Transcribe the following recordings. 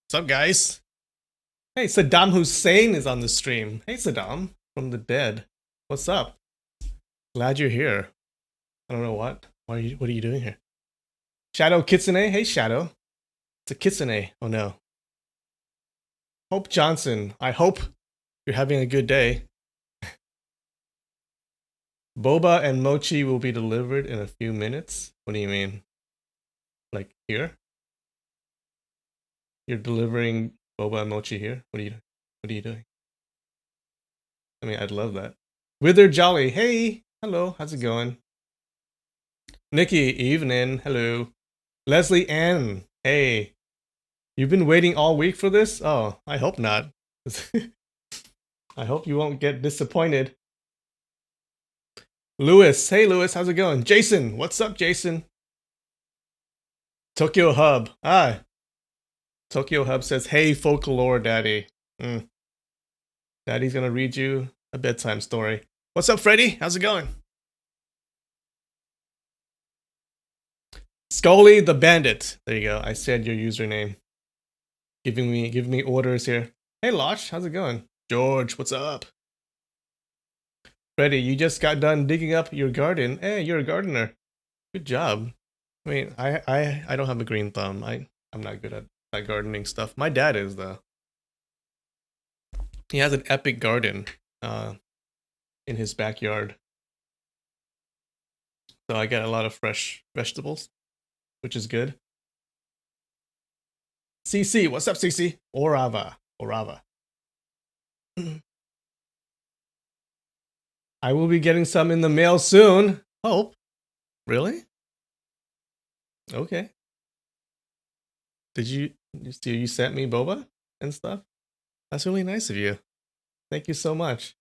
What's up, guys? Hey, Saddam Hussein is on the stream. Hey, Saddam from the dead. What's up? Glad you're here. I don't know what. What are you doing here? Shadow Kitsune. Hey, Shadow. It's a Kitsune. Oh no. Hope Johnson. I hope you're having a good day. Boba and mochi will be delivered in a few minutes. What do you mean? Like here? You're delivering boba and mochi here? What are you doing? I mean, I'd love that. Wither Jolly. Hey. Hello. How's it going? Nikki, evening. Hello. Leslie Ann. Hey. You've been waiting all week for this? Oh, I hope not. I hope you won't get disappointed. Lewis. Hey, Lewis. How's it going? Jason. What's up, Jason? Tokyo Hub. Ah. Tokyo Hub says, hey, folklore daddy. Daddy's going to read you a bedtime story. What's up, Freddy? How's it going? Scully the Bandit. There you go. I said your username. Giving me orders here. Hey, Losh. How's it going? George, what's up? Freddy, you just got done digging up your garden. Hey, you're a gardener. Good job. I mean, I don't have a green thumb. I'm not good at gardening stuff. My dad is though. He has an epic garden in his backyard. So I get a lot of fresh vegetables, which is good. CC, what's up, CC? Orava. I will be getting some in the mail soon. Hope. Really? Okay. Did you sent me boba and stuff? That's really nice of you. Thank you so much.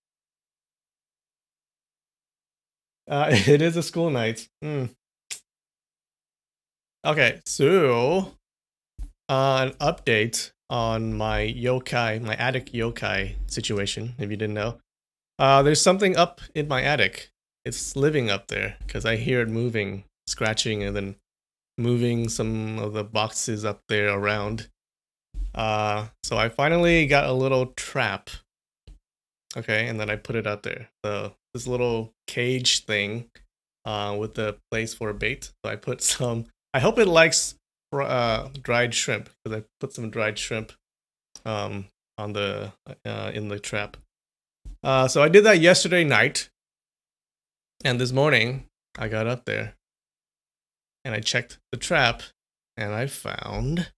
It is a school night. Okay, so an update on my yokai, my attic yokai situation, if you didn't know. There's something up in my attic. It's living up there because I hear it moving, scratching, and then moving some of the boxes up there around. So I finally got a little trap. Okay, and then I put it out there. So this little cage thing with the place for a bait. So I put some. I hope it likes dried shrimp because I put some dried shrimp on the in the trap. So I did that yesterday night, and this morning I got up there and I checked the trap, and I found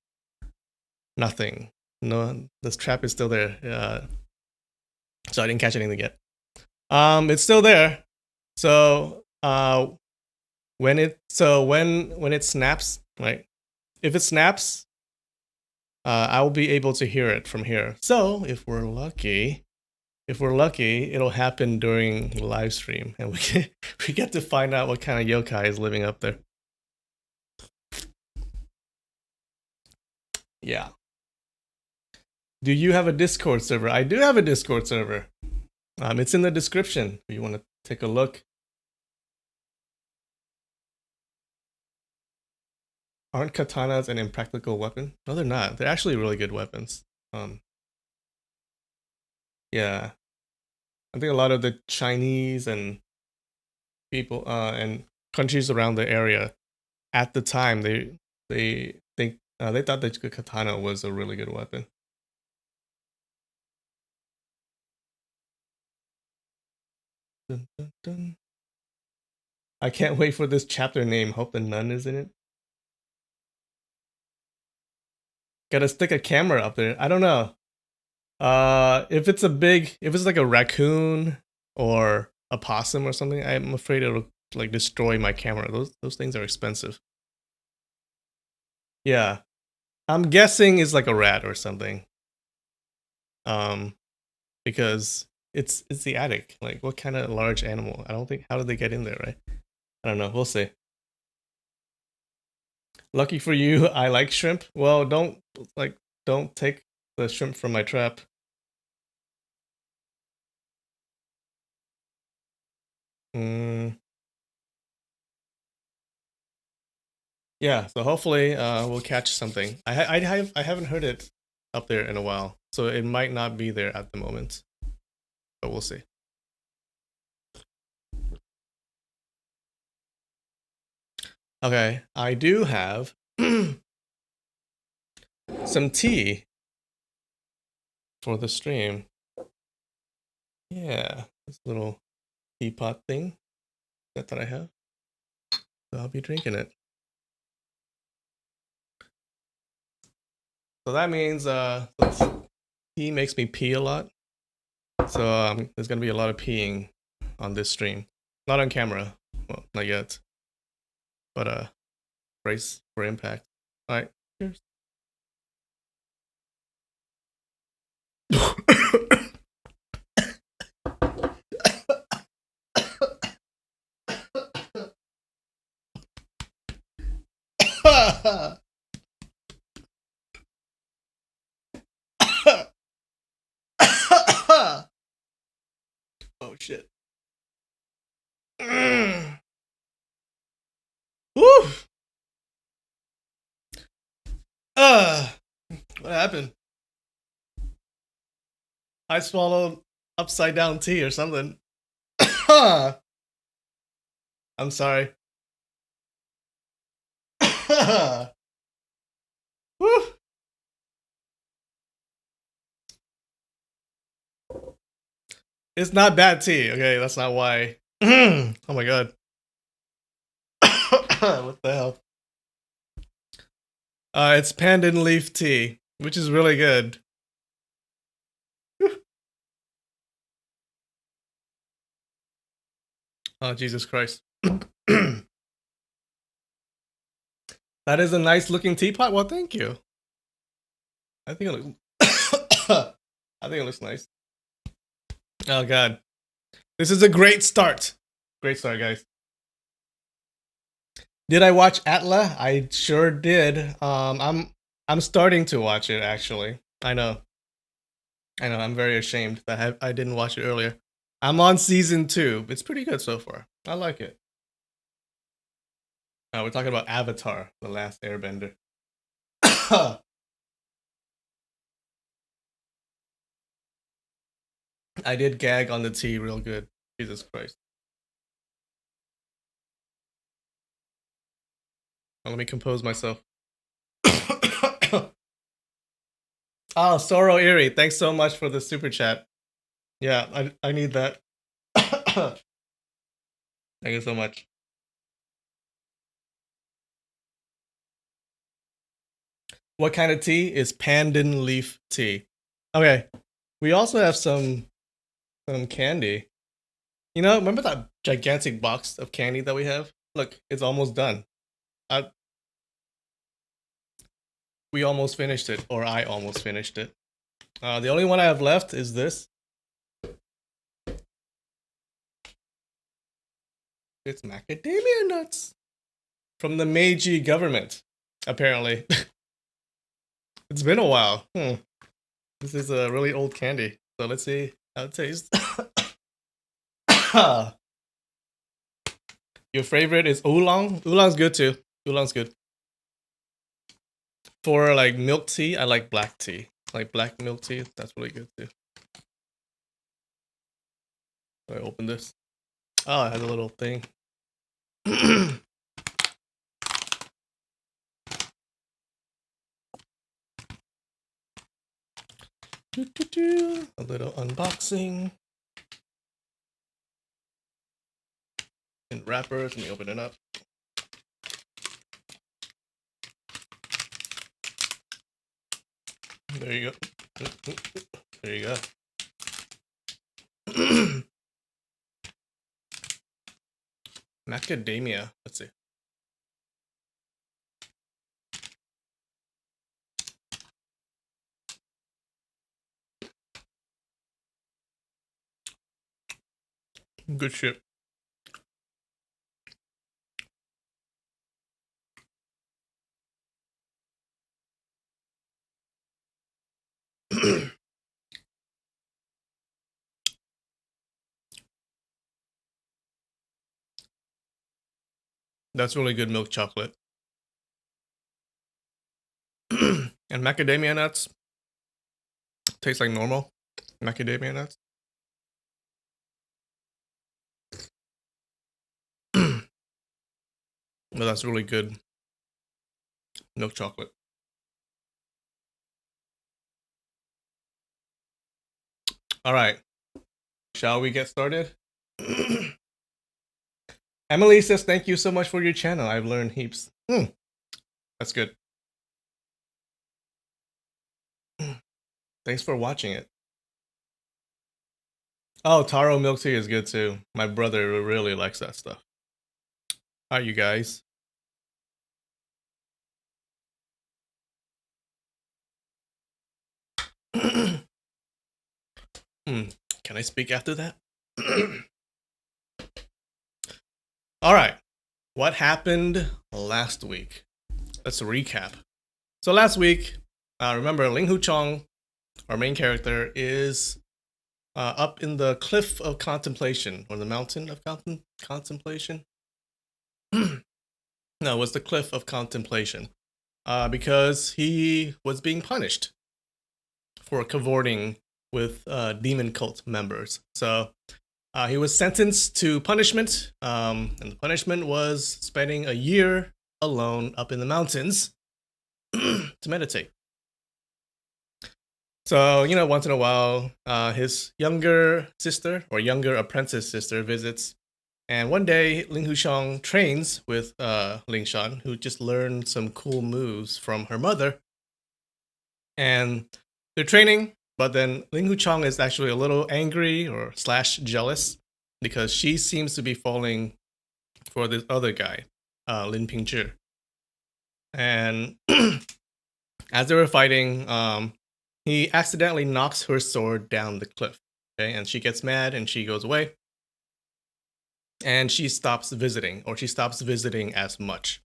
nothing. No, this trap is still there. So I didn't catch anything yet. It's still there. So when it snaps, right? If it snaps, I will be able to hear it from here. So if we're lucky, it'll happen during the live stream, and we get to find out what kind of yokai is living up there. Yeah. Do you have a Discord server? I do have a Discord server. It's in the description if you want to take a look. Aren't katanas an impractical weapon? No, they're not. They're actually really good weapons. Yeah. I think a lot of the Chinese and people and countries around the area at the time they thought that katana was a really good weapon. Dun, dun, dun. I can't wait for this chapter name. Hope the nun is in it. Gotta stick a camera up there. I don't know. If it's like a raccoon or a possum or something, I'm afraid it'll like destroy my camera. Those things are expensive. Yeah, I'm guessing it's like a rat or something. Because it's the attic. Like, what kind of large animal? I don't think. How did they get in there, right? I don't know. We'll see. Lucky for you, I like shrimp. Well, don't take the shrimp from my trap. Yeah, so hopefully we'll catch something. I haven't heard it up there in a while. So it might not be there at the moment, but we'll see. Okay, I do have some tea for the stream. Yeah, this little teapot thing that I have. So I'll be drinking it. So that means tea makes me pee a lot. So there's gonna be a lot of peeing on this stream. Not on camera. Well, not yet. But brace for impact. Alright, cheers. Oh shit. Woo! What happened? I swallowed upside down tea or something. I'm sorry. Woo! It's not bad tea, okay? That's not why. Oh my god. What the hell? It's pandan leaf tea, which is really good. Oh, Jesus Christ. That is a nice looking teapot. Well, thank you. I think it looks I think it looks nice. Oh god. This is a great start. Great start, guys. Did I watch Atla? I sure did. I'm starting to watch it actually. I know. I'm very ashamed that I didn't watch it earlier. I'm on season 2. It's pretty good so far. I like it. We're talking about Avatar, The Last Airbender. I did gag on the tea real good. Jesus Christ. Let me compose myself. Oh, Sorrow Eerie, thanks so much for the super chat. Yeah, I need that. Thank you so much. What kind of tea is pandan leaf tea? Okay, we also have some candy. You know, remember that gigantic box of candy that we have? Look, it's almost done. We almost finished it, or I almost finished it. The only one I have left is this. It's macadamia nuts from the Meiji government, apparently. It's been a while. This is a really old candy. So let's see how it tastes. Your favorite is oolong? Oolong's good too. Oolong's good. For like milk tea, I like black tea. Like black milk tea, that's really good too. So I open this. Oh, it has a little thing. A little unboxing. And wrappers, let me open it up. There you go. There you go. Macadamia. Let's see. Good shit. That's really good milk chocolate. And macadamia nuts. Tastes like normal macadamia nuts. But that's really good milk chocolate. All right, shall we get started? Emily says, thank you so much for your channel. I've learned heaps. That's good. Thanks for watching it. Oh, taro milk tea is good too. My brother really likes that stuff. Hi, you guys. Can I speak after that? All right. What happened last week? Let's recap. So last week, remember Ling Hu Chong, our main character, is up in the cliff of contemplation, or the mountain of contemplation. No, it was the cliff of contemplation, because he was being punished for cavorting with demon cult members. So he was sentenced to punishment, and the punishment was spending a year alone up in the mountains to meditate. So, once in a while, his younger sister or younger apprentice sister visits. And one day, Ling Hushang trains with Ling Shan, who just learned some cool moves from her mother. And they're training, but then Ling Huchang is actually a little angry or / jealous because she seems to be falling for this other guy, Lin Pingzhi. And as they were fighting, he accidentally knocks her sword down the cliff. Okay, and she gets mad and she goes away. And she stops visiting, or she stops visiting as much.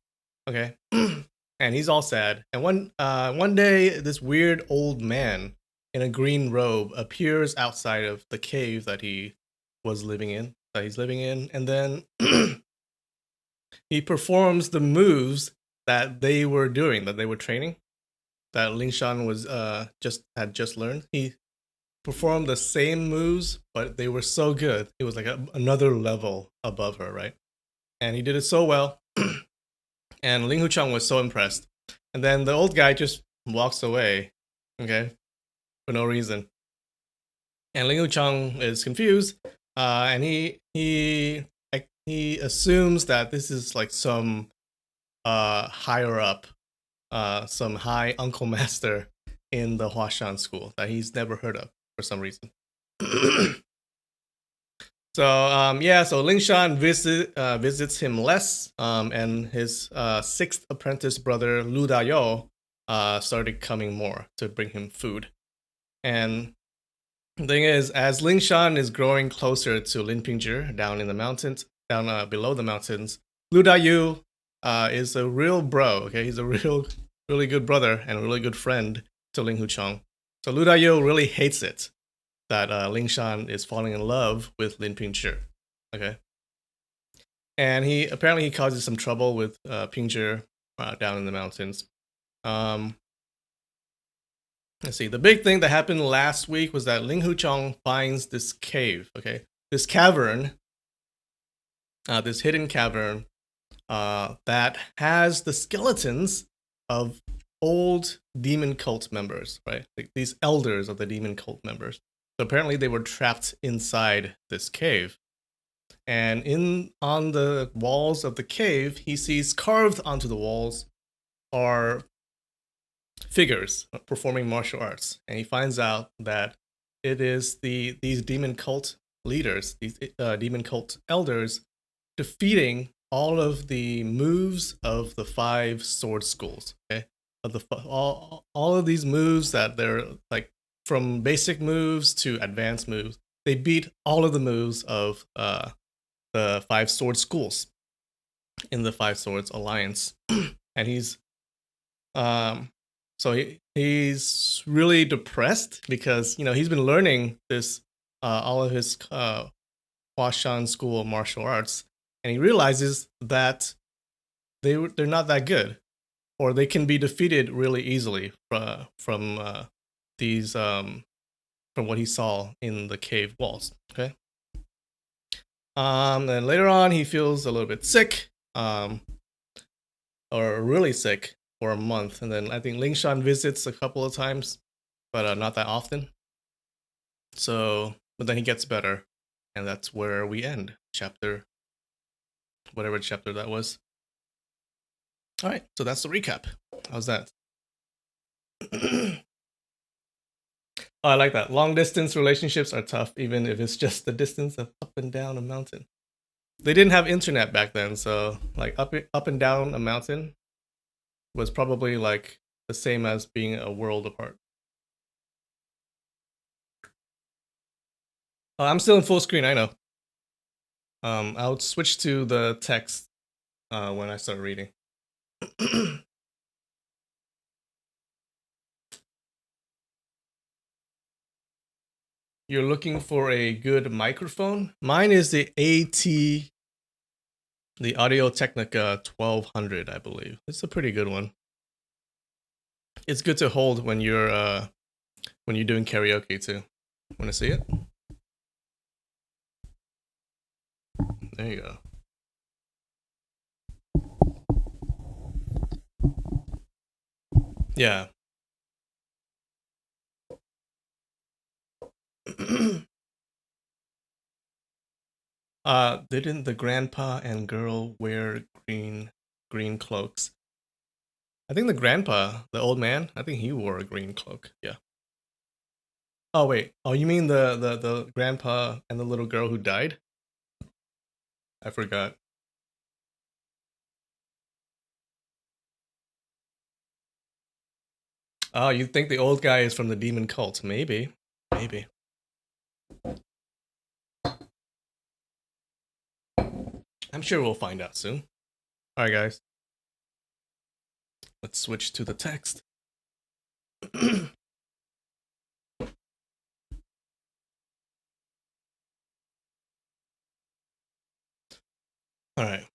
Okay, and he's all sad. And one day, this weird old man in a green robe appears outside of the cave that he's living in, and then he performs the moves that they were doing, that they were training, that Ling Shan was had just learned. He performed the same moves, but they were so good. It was like another level above her, right? And he did it so well. And Ling Huchang was so impressed. And then the old guy just walks away, okay, for no reason. And Ling Huchang is confused, and he assumes that this is like some higher up, some high uncle master in the Huashan school that he's never heard of for some reason. So Ling Shan visits him less, and his sixth apprentice brother Lu Dayo started coming more to bring him food. And the thing is, as Ling Shan is growing closer to Lin Pingzhi down in the mountains, down below the mountains, Lu Dayu is a real bro. Okay, he's a really good brother and a really good friend to Ling Huchang. So Lu Dayu really hates it that Ling Shan is falling in love with Lin Pingzhi. Okay, and he causes some trouble with Pingzhi down in the mountains. Let's see. The big thing that happened last week was that Ling Huchang finds this cave. Okay, this cavern, this hidden cavern that has the skeletons of old demon cult members, right? Like these elders of the demon cult members. So apparently they were trapped inside this cave. And on the walls of the cave, he sees carved onto the walls are figures performing martial arts. And he finds out that it is these demon cult leaders, these demon cult elders, defeating all of the moves of the 5 sword schools. Okay, all of these moves that they're like from basic moves to advanced moves. They beat all of the moves of the 5 sword schools in the 5 Swords Alliance, and he's he's really depressed because he's been learning this all of his Huashan School of Martial Arts, and he realizes that they're not that good, or they can be defeated really easily from these from what he saw in the cave walls. Okay. Then later on, he feels a little bit sick, or really sick for a month, and then I think Lingshan visits a couple of times, but not that often. So, but then he gets better, and that's where we end chapter, whatever chapter that was. All right, so that's the recap. How's that? Oh, I like that. Long distance relationships are tough, even if it's just the distance of up and down a mountain. They didn't have internet back then, so like up and down a mountain was probably like the same as being a world apart. I'm still in full screen, I know. I'll switch to the text when I start reading. You're looking for a good microphone? Mine is the the Audio Technica 1200, I believe. It's a pretty good one. It's good to hold when you're doing karaoke too. Want to see it? There you go. Yeah. Didn't the grandpa and girl wear green cloaks? I think the grandpa, the old man, I think he wore a green cloak. Yeah. Oh wait. Oh, you mean the grandpa and the little girl who died? I forgot. Oh, you think the old guy is from the demon cult? Maybe. Maybe. I'm sure we'll find out soon. Alright, guys. Let's switch to the text. Alright.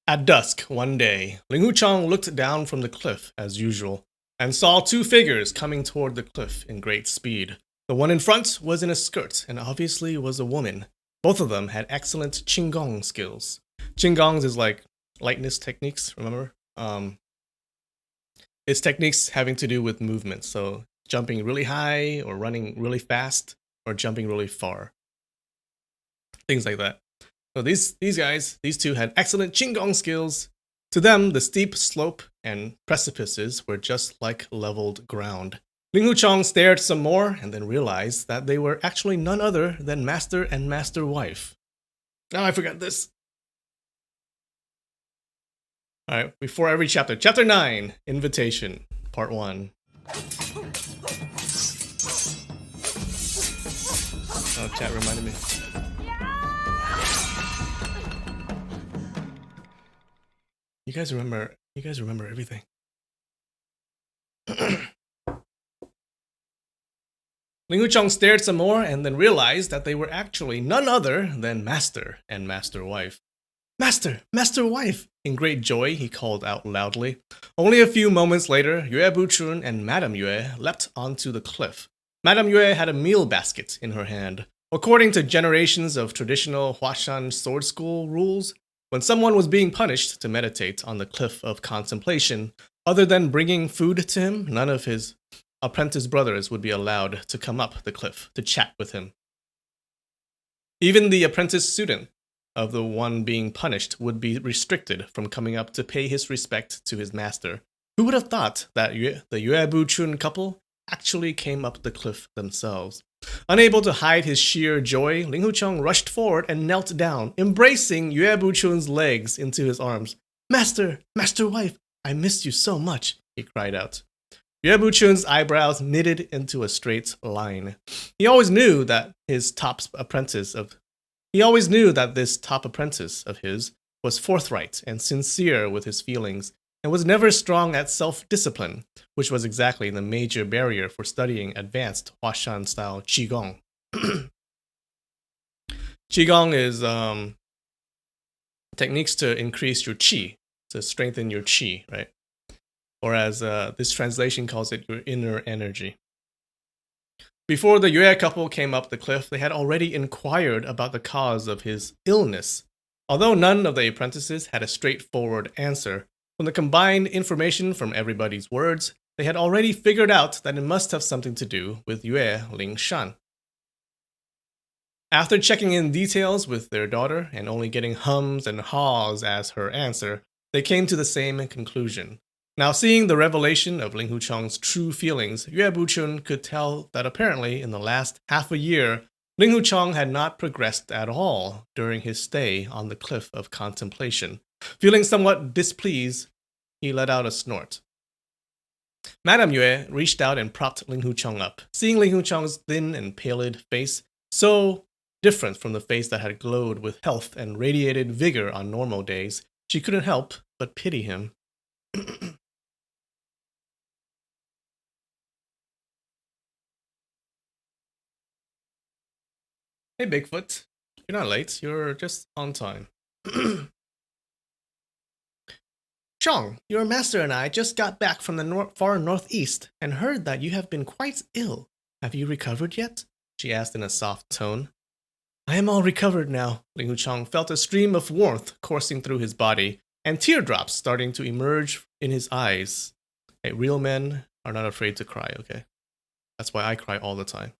At dusk, one day, Ling Wuchang looked down from the cliff, as usual, and saw two figures coming toward the cliff in great speed. The one in front was in a skirt, and obviously was a woman. Both of them had excellent Qigong skills. Qigong is like lightness techniques, remember? It's techniques having to do with movement, so jumping really high, or running really fast, or jumping really far. Things like that. So these guys, these two had excellent Qigong skills. To them, the steep slope and precipices were just like leveled ground. Ling Wuchang stared some more and then realized that they were actually none other than master and master wife. Now I forgot this. Alright, before every chapter. Chapter 9, Invitation, Part 1. Oh, chat reminded me. You guys remember everything. Ling Wuchang stared some more and then realized that they were actually none other than master and master wife. Master! Master wife! In great joy, he called out loudly. Only a few moments later, Yue Buchun and Madame Yue leapt onto the cliff. Madame Yue had a meal basket in her hand. According to generations of traditional Huashan sword school rules, when someone was being punished to meditate on the cliff of contemplation, other than bringing food to him, none of his apprentice brothers would be allowed to come up the cliff to chat with him. Even the apprentice student of the one being punished would be restricted from coming up to pay his respect to his master. Who would have thought that the Yue Buchun couple actually came up the cliff themselves? Unable to hide his sheer joy, Ling Wuchang rushed forward and knelt down, embracing Yue Buchun's legs into his arms. Master, master wife, I missed you so much, he cried out. Yue Buchun's eyebrows knitted into a straight line. He always knew that this top apprentice of his was forthright and sincere with his feelings, and was never strong at self-discipline, which was exactly the major barrier for studying advanced Huashan-style Qigong. Qigong is techniques to increase your qi, to strengthen your qi, right? Or as this translation calls it, your inner energy. Before the Yue couple came up the cliff, they had already inquired about the cause of his illness. Although none of the apprentices had a straightforward answer, from the combined information from everybody's words, they had already figured out that it must have something to do with Yue Lingshan. After checking in details with their daughter and only getting hums and haws as her answer, they came to the same conclusion. Now, seeing the revelation of Ling Huchong's true feelings, Yue Buchun could tell that apparently in the last half a year, Ling Huchong had not progressed at all during his stay on the cliff of contemplation. Feeling somewhat displeased, he let out a snort. Madame Yue reached out and propped Ling Huchong up. Seeing Ling Huchong's thin and pallid face, so different from the face that had glowed with health and radiated vigor on normal days, she couldn't help but pity him. Hey, Bigfoot. You're not late. You're just on time. Chong, your master and I just got back from the far northeast and heard that you have been quite ill. Have you recovered yet? She asked in a soft tone. I am all recovered now. Ling Huchong felt a stream of warmth coursing through his body and teardrops starting to emerge in his eyes. Hey, real men are not afraid to cry, okay? That's why I cry all the time.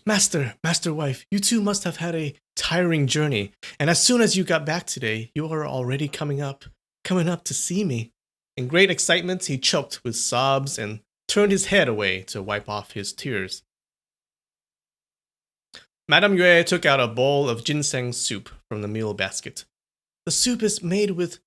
Master wife, you two must have had a tiring journey, and as soon as you got back today, you are already coming up to see me. In great excitement, he choked with sobs and turned his head away to wipe off his tears. Madame Yue took out a bowl of ginseng soup from the meal basket. The soup is made with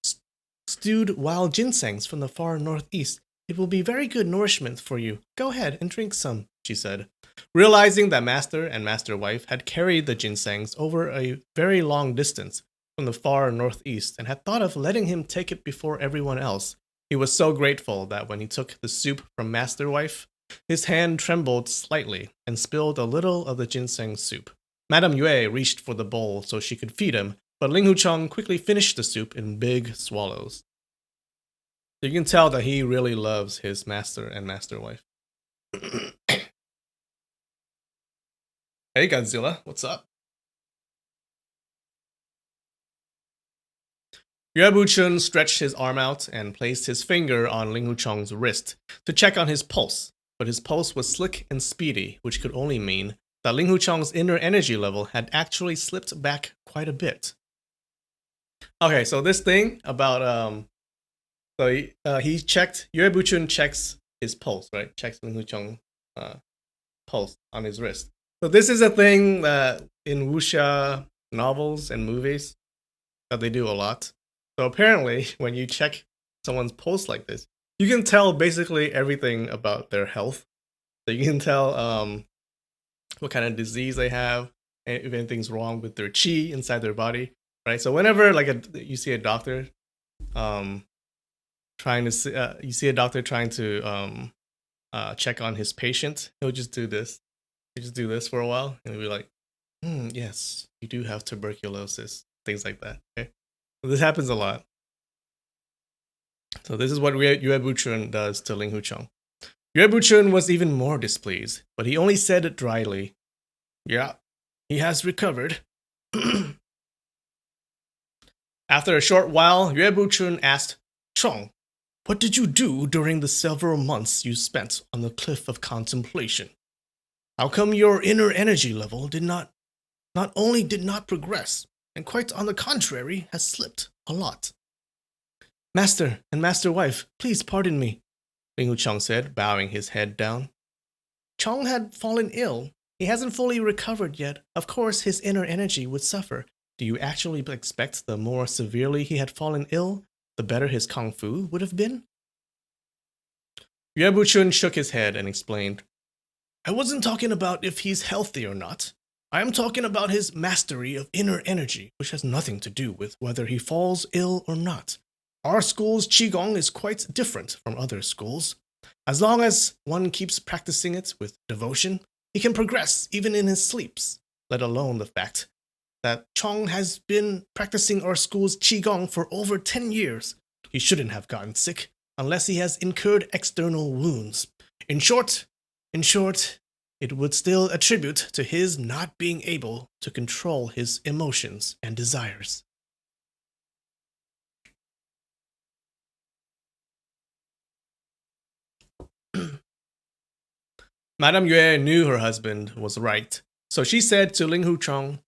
stewed wild ginsengs from the far northeast. It will be very good nourishment for you. Go ahead and drink some, she said. Realizing that master and master wife had carried the ginsengs over a very long distance from the far northeast and had thought of letting him take it before everyone else, he was so grateful that when he took the soup from master wife, his hand trembled slightly and spilled a little of the ginseng soup. Madame Yue reached for the bowl so she could feed him, but Ling Huchong quickly finished the soup in big swallows. You can tell that he really loves his master and master wife. Hey Godzilla, what's up? Yue Buchun stretched his arm out and placed his finger on Ling Huchong's wrist to check on his pulse, but his pulse was slick and speedy, which could only mean that Ling Huchong's inner energy level had actually slipped back quite a bit. Okay, so this thing about he checked, Yue Buchun checks his pulse, right? Checks Ling Huchong's pulse on his wrist. So this is a thing that in Wuxia novels and movies that they do a lot. So apparently, when you check someone's pulse like this, you can tell basically everything about their health. So you can tell what kind of disease they have, and if anything's wrong with their chi inside their body, right? So whenever you see a doctor, you see a doctor trying to check on his patient, he'll just do this. He'll just do this for a while, and he'll be like, yes, you do have tuberculosis, things like that. Okay, so this happens a lot. So this is what Yue Buchun does to Ling Huchong. Yue Buchun was even more displeased, but he only said it dryly. Yeah, he has recovered. After a short while, Yue Buchun asked, Chong, what did you do during the several months you spent on the cliff of contemplation? How come your inner energy level not only did not progress, and quite on the contrary, has slipped a lot? Master and master wife, please pardon me, Ling Huchong said, bowing his head down. Chong had fallen ill. He hasn't fully recovered yet. Of course, his inner energy would suffer. Do you actually expect the more severely he had fallen ill, the better his kung fu would have been? Yue Buchun shook his head and explained, I wasn't talking about if he's healthy or not. I am talking about his mastery of inner energy, which has nothing to do with whether he falls ill or not. Our school's Qigong is quite different from other schools. As long as one keeps practicing it with devotion, he can progress even in his sleeps, let alone the fact that Chong has been practicing our school's Qigong for over 10 years. He shouldn't have gotten sick unless he has incurred external wounds. In short, it would still attribute to his not being able to control his emotions and desires. Madame Yue knew her husband was right, so she said to Ling Hu Chong,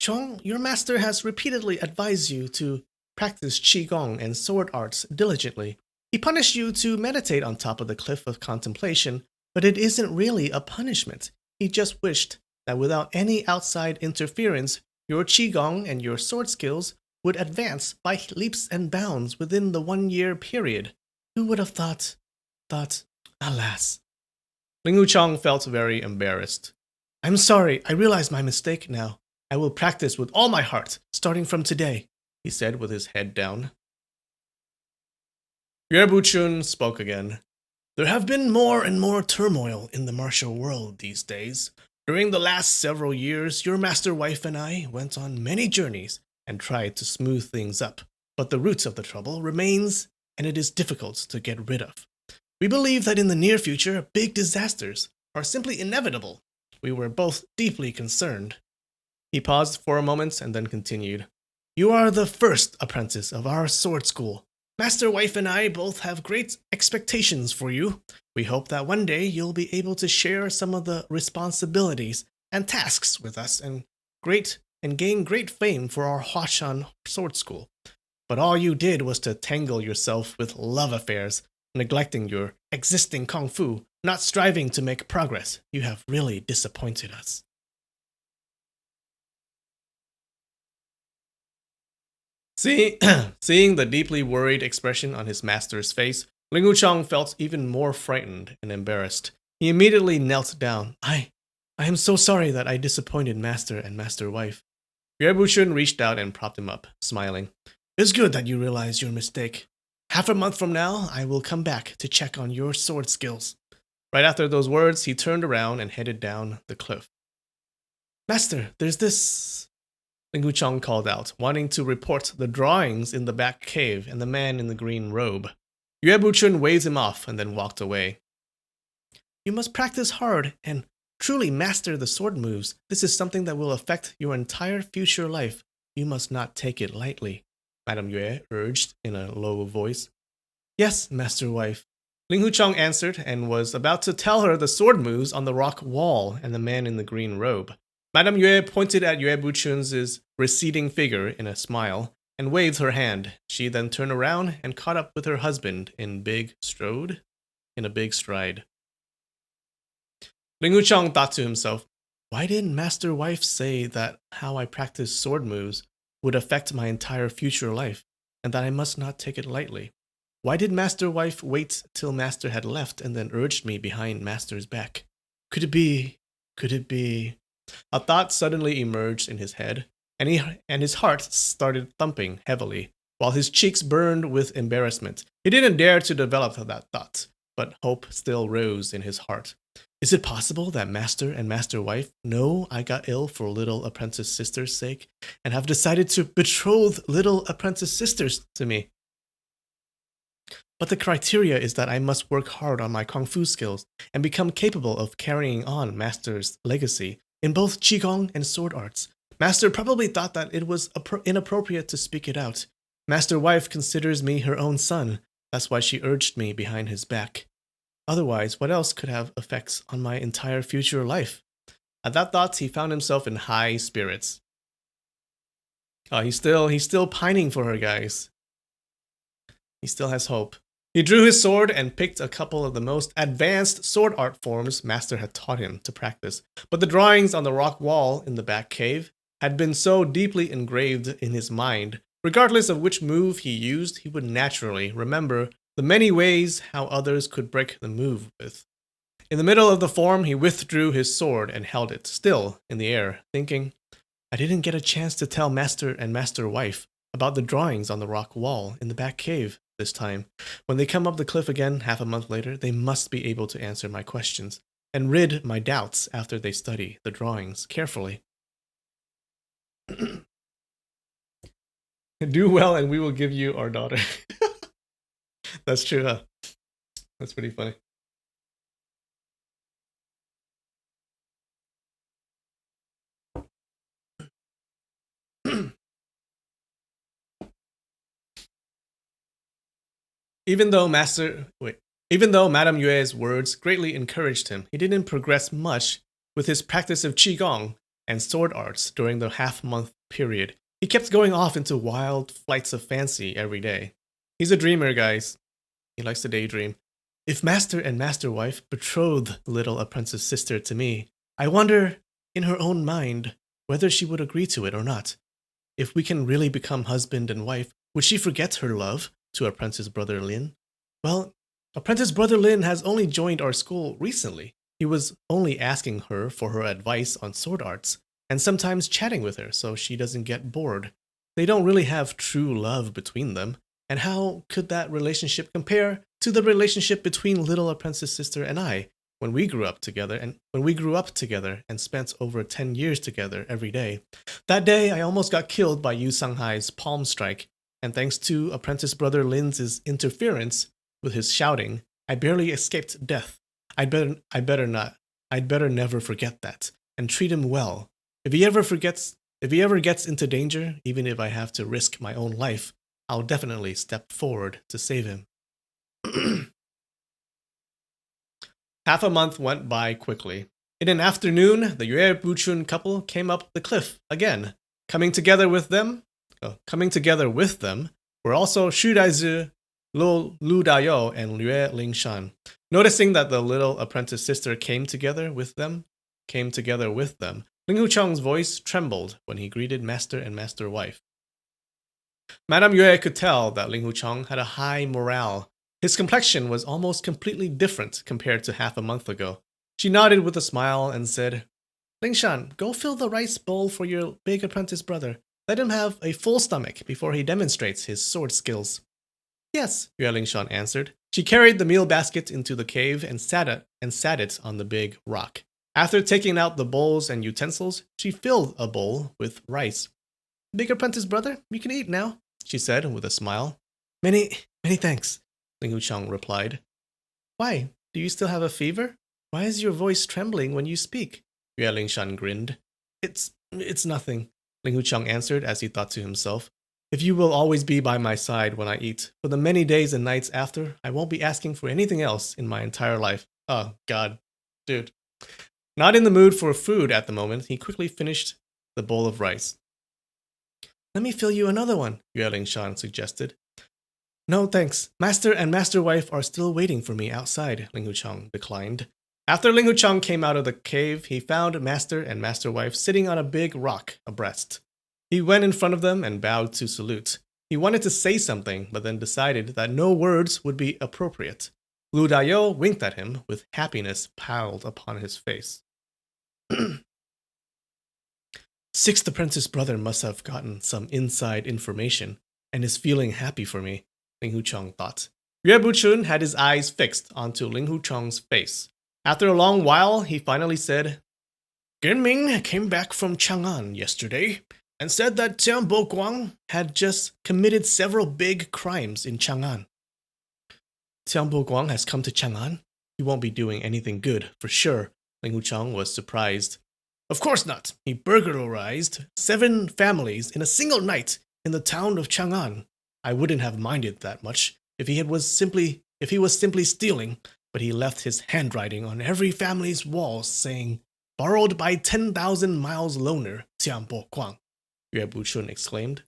Chong, your master has repeatedly advised you to practice Qigong and sword arts diligently. He punished you to meditate on top of the cliff of contemplation, but it isn't really a punishment. He just wished that without any outside interference, your Qigong and your sword skills would advance by leaps and bounds within the 1 year period. Who would have thought, alas. Ling Wuchang felt very embarrassed. I'm sorry, I realize my mistake now. I will practice with all my heart, starting from today, he said with his head down. Yue Buchun spoke again. There have been more and more turmoil in the martial world these days. During the last several years, your master wife and I went on many journeys and tried to smooth things up, but the root of the trouble remains, and it is difficult to get rid of. We believe that in the near future, big disasters are simply inevitable. We were both deeply concerned. He paused for a moment and then continued. You are the first apprentice of our sword school. Master wife and I both have great expectations for you. We hope that one day you'll be able to share some of the responsibilities and tasks with us and gain great fame for our Huashan sword school. But all you did was to tangle yourself with love affairs, neglecting your existing kung fu, not striving to make progress. You have really disappointed us. Seeing the deeply worried expression on his master's face, Ling Wuchang felt even more frightened and embarrassed. He immediately knelt down. I am so sorry that I disappointed master and master wife. Yue Buchun reached out and propped him up, smiling. It's good that you realize your mistake. Half a month from now, I will come back to check on your sword skills. Right after those words, he turned around and headed down the cliff. Master, there's this... Ling Wuchang called out, wanting to report the drawings in the back cave and the man in the green robe. Yue Buchun waved him off and then walked away. You must practice hard and truly master the sword moves. This is something that will affect your entire future life. You must not take it lightly, Madame Yue urged in a low voice. Yes, master wife. Ling Wuchang answered and was about to tell her the sword moves on the rock wall and the man in the green robe. Madame Yue pointed at Yue Buchun's receding figure in a smile and waved her hand. She then turned around and caught up with her husband in a big stride. Ling Wuchang thought to himself, why didn't master wife say that how I practice sword moves would affect my entire future life and that I must not take it lightly? Why did master wife wait till master had left and then urged me behind master's back? Could it be? A thought suddenly emerged in his head, and his heart started thumping heavily, while his cheeks burned with embarrassment. He didn't dare to develop that thought, but hope still rose in his heart. Is it possible that master and master wife know I got ill for little apprentice sister's sake, and have decided to betroth little apprentice sisters to me? But the criteria is that I must work hard on my kung fu skills and become capable of carrying on master's legacy in both Qigong and sword arts. Master probably thought that it was inappropriate to speak it out. Master wife considers me her own son. That's why she urged me behind his back. Otherwise, what else could have effects on my entire future life? At that thought, he found himself in high spirits. He's still pining for her, guys. He still has hope. He drew his sword and picked a couple of the most advanced sword art forms Master had taught him to practice. But the drawings on the rock wall in the back cave had been so deeply engraved in his mind, regardless of which move he used, he would naturally remember the many ways how others could break the move with. In the middle of the form, he withdrew his sword and held it still in the air, thinking, I didn't get a chance to tell master and master wife about the drawings on the rock wall in the back cave this time. When they come up the cliff again half a month later, they must be able to answer my questions and rid my doubts after they study the drawings carefully. Do well and we will give you our daughter. That's true, huh? That's pretty funny. Even though even though Madame Yue's words greatly encouraged him, he didn't progress much with his practice of qigong and sword arts during the half-month period. He kept going off into wild flights of fancy every day. He's a dreamer, guys. He likes to daydream. If master and master wife betrothed little apprentice sister to me, I wonder, in her own mind, whether she would agree to it or not. If we can really become husband and wife, would she forget her love to apprentice brother Lin? Well, apprentice brother Lin has only joined our school recently. He was only asking her for her advice on sword arts, and sometimes chatting with her so she doesn't get bored. They don't really have true love between them, and how could that relationship compare to the relationship between little apprentice sister and I when we grew up together and spent over 10 years together every day? That day, I almost got killed by Yu Sanghai's palm strike, and thanks to apprentice brother Lin's interference with his shouting, I barely escaped death. I'd better never forget that and treat him well. If he ever gets into danger, even if I have to risk my own life, I'll definitely step forward to save him. Half a month went by quickly. In an afternoon, the Yue Buchun couple came up the cliff again. Coming together with them were also Xu Daizi, Lu Dayo, and Lue Lingshan. Noticing that the little apprentice sister came together with them, Ling Hucheng's voice trembled when he greeted master and master wife. Madame Yue could tell that Ling Hucheng had a high morale. His complexion was almost completely different compared to half a month ago. She nodded with a smile and said, Lingshan, go fill the rice bowl for your big apprentice brother. Let him have a full stomach before he demonstrates his sword skills. Yes, Yue Lingshan answered. She carried the meal basket into the cave and sat it on the big rock. After taking out the bowls and utensils, she filled a bowl with rice. Big apprentice brother, you can eat now, she said with a smile. Many thanks, Ling Hucheng replied. Why, do you still have a fever? Why is your voice trembling when you speak? Yue Lingshan grinned. It's nothing, Ling Hucheng answered as he thought to himself. If you will always be by my side when I eat, for the many days and nights after, I won't be asking for anything else in my entire life. Oh, God. Dude. Not in the mood for food at the moment, he quickly finished the bowl of rice. Let me fill you another one, Yue Lingshan suggested. No, thanks. Master and master wife are still waiting for me outside, Ling Hucheng declined. After Ling Hucheng came out of the cave, he found master and master wife sitting on a big rock abreast. He went in front of them and bowed to salute. He wanted to say something, but then decided that no words would be appropriate. Lu Dayo winked at him with happiness piled upon his face. Sixth apprentice brother must have gotten some inside information and is feeling happy for me, Ling Hucheng thought. Yue Buchun had his eyes fixed onto Ling Hucheng's face. After a long while, he finally said, Genming came back from Chang'an yesterday and said that Jiang Boguang had just committed several big crimes in Chang'an. Jiang Boguang has come to Chang'an? He won't be doing anything good, for sure. Ling Hucheng was surprised. Of course not. He burglarized 7 families in a single night in the town of Chang'an. I wouldn't have minded that much if he was simply stealing, but he left his handwriting on every family's walls saying, borrowed by 10,000 miles loner, Jiang Boguang. Yue Buchun exclaimed.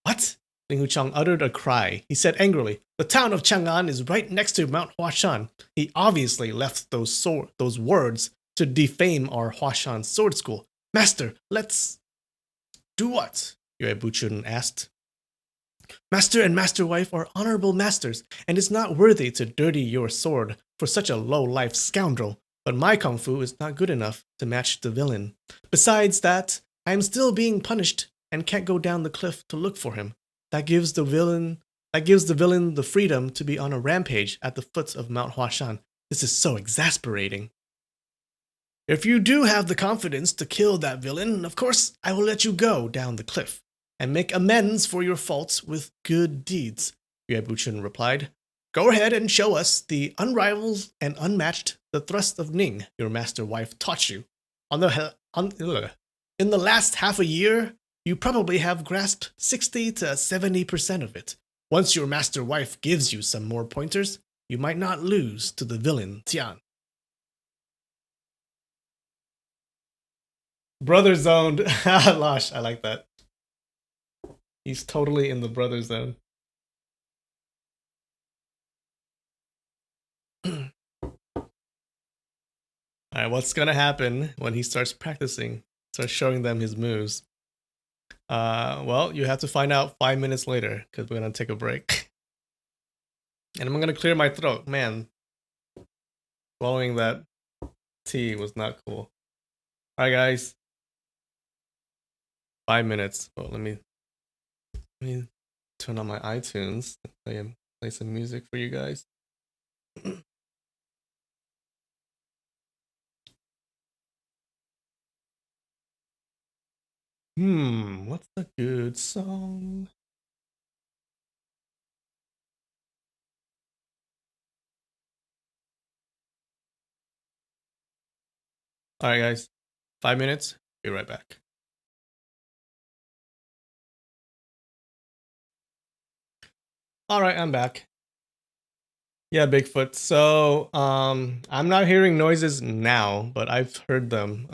What? Ling Hucheng uttered a cry. He said angrily, the town of Chang'an is right next to Mount Huashan. He obviously left those words to defame our Huashan sword school. Master, let's... Do what? Yue Buchun asked. Master and master wife are honorable masters, and it's not worthy to dirty your sword for such a low-life scoundrel. But my kung fu is not good enough to match the villain. Besides that, I am still being punished and can't go down the cliff to look for him. That gives the villain the freedom to be on a rampage at the foot of Mount Huashan. This is so exasperating. If you do have the confidence to kill that villain, of course I will let you go down the cliff and make amends for your faults with good deeds, Yue Buchun replied. Go ahead and show us the unrivaled and unmatched the thrust of Ning your master wife taught you. In the last half a year, you probably have grasped 60 to 70% of it. Once your master wife gives you some more pointers, you might not lose to the villain Tian. Brother zoned. Losh, I like that. He's totally in the brother zone. Alright, what's gonna happen when he starts practicing? Starts showing them his moves. Well, you have to find out 5 minutes later, because we're gonna take a break. And I'm gonna clear my throat. Man, swallowing that tea was not cool. Alright guys. 5 minutes. Oh, let me turn on my iTunes and play some music for you guys. What's a good song? Alright guys, 5 minutes, be right back. Alright, I'm back. Yeah, Bigfoot. So, I'm not hearing noises now, but I've heard them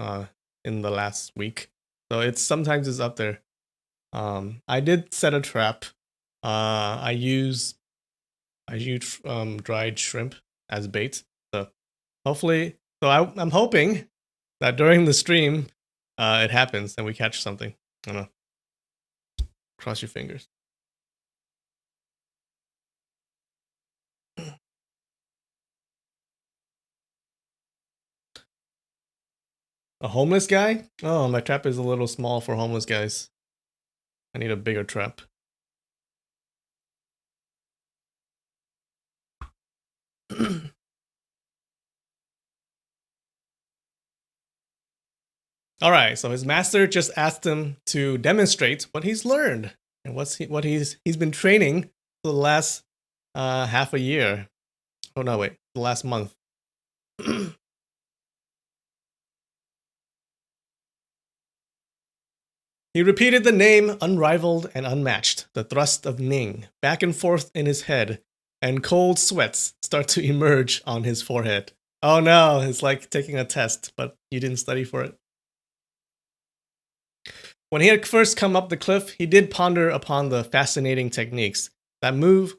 in the last week. So sometimes it's up there. I did set a trap. I use dried shrimp as bait. So hopefully, I'm hoping that during the stream, it happens and we catch something. I don't know. Cross your fingers. A homeless guy? Oh, my trap is a little small for homeless guys. I need a bigger trap. All right, so his master just asked him to demonstrate what he's learned and what he's been training for the last half a year. Oh no, wait, the last month. He repeated the name unrivaled and unmatched, the thrust of Ning, back and forth in his head, and cold sweats start to emerge on his forehead. Oh no, it's like taking a test, but you didn't study for it. When he had first come up the cliff, he did ponder upon the fascinating techniques that move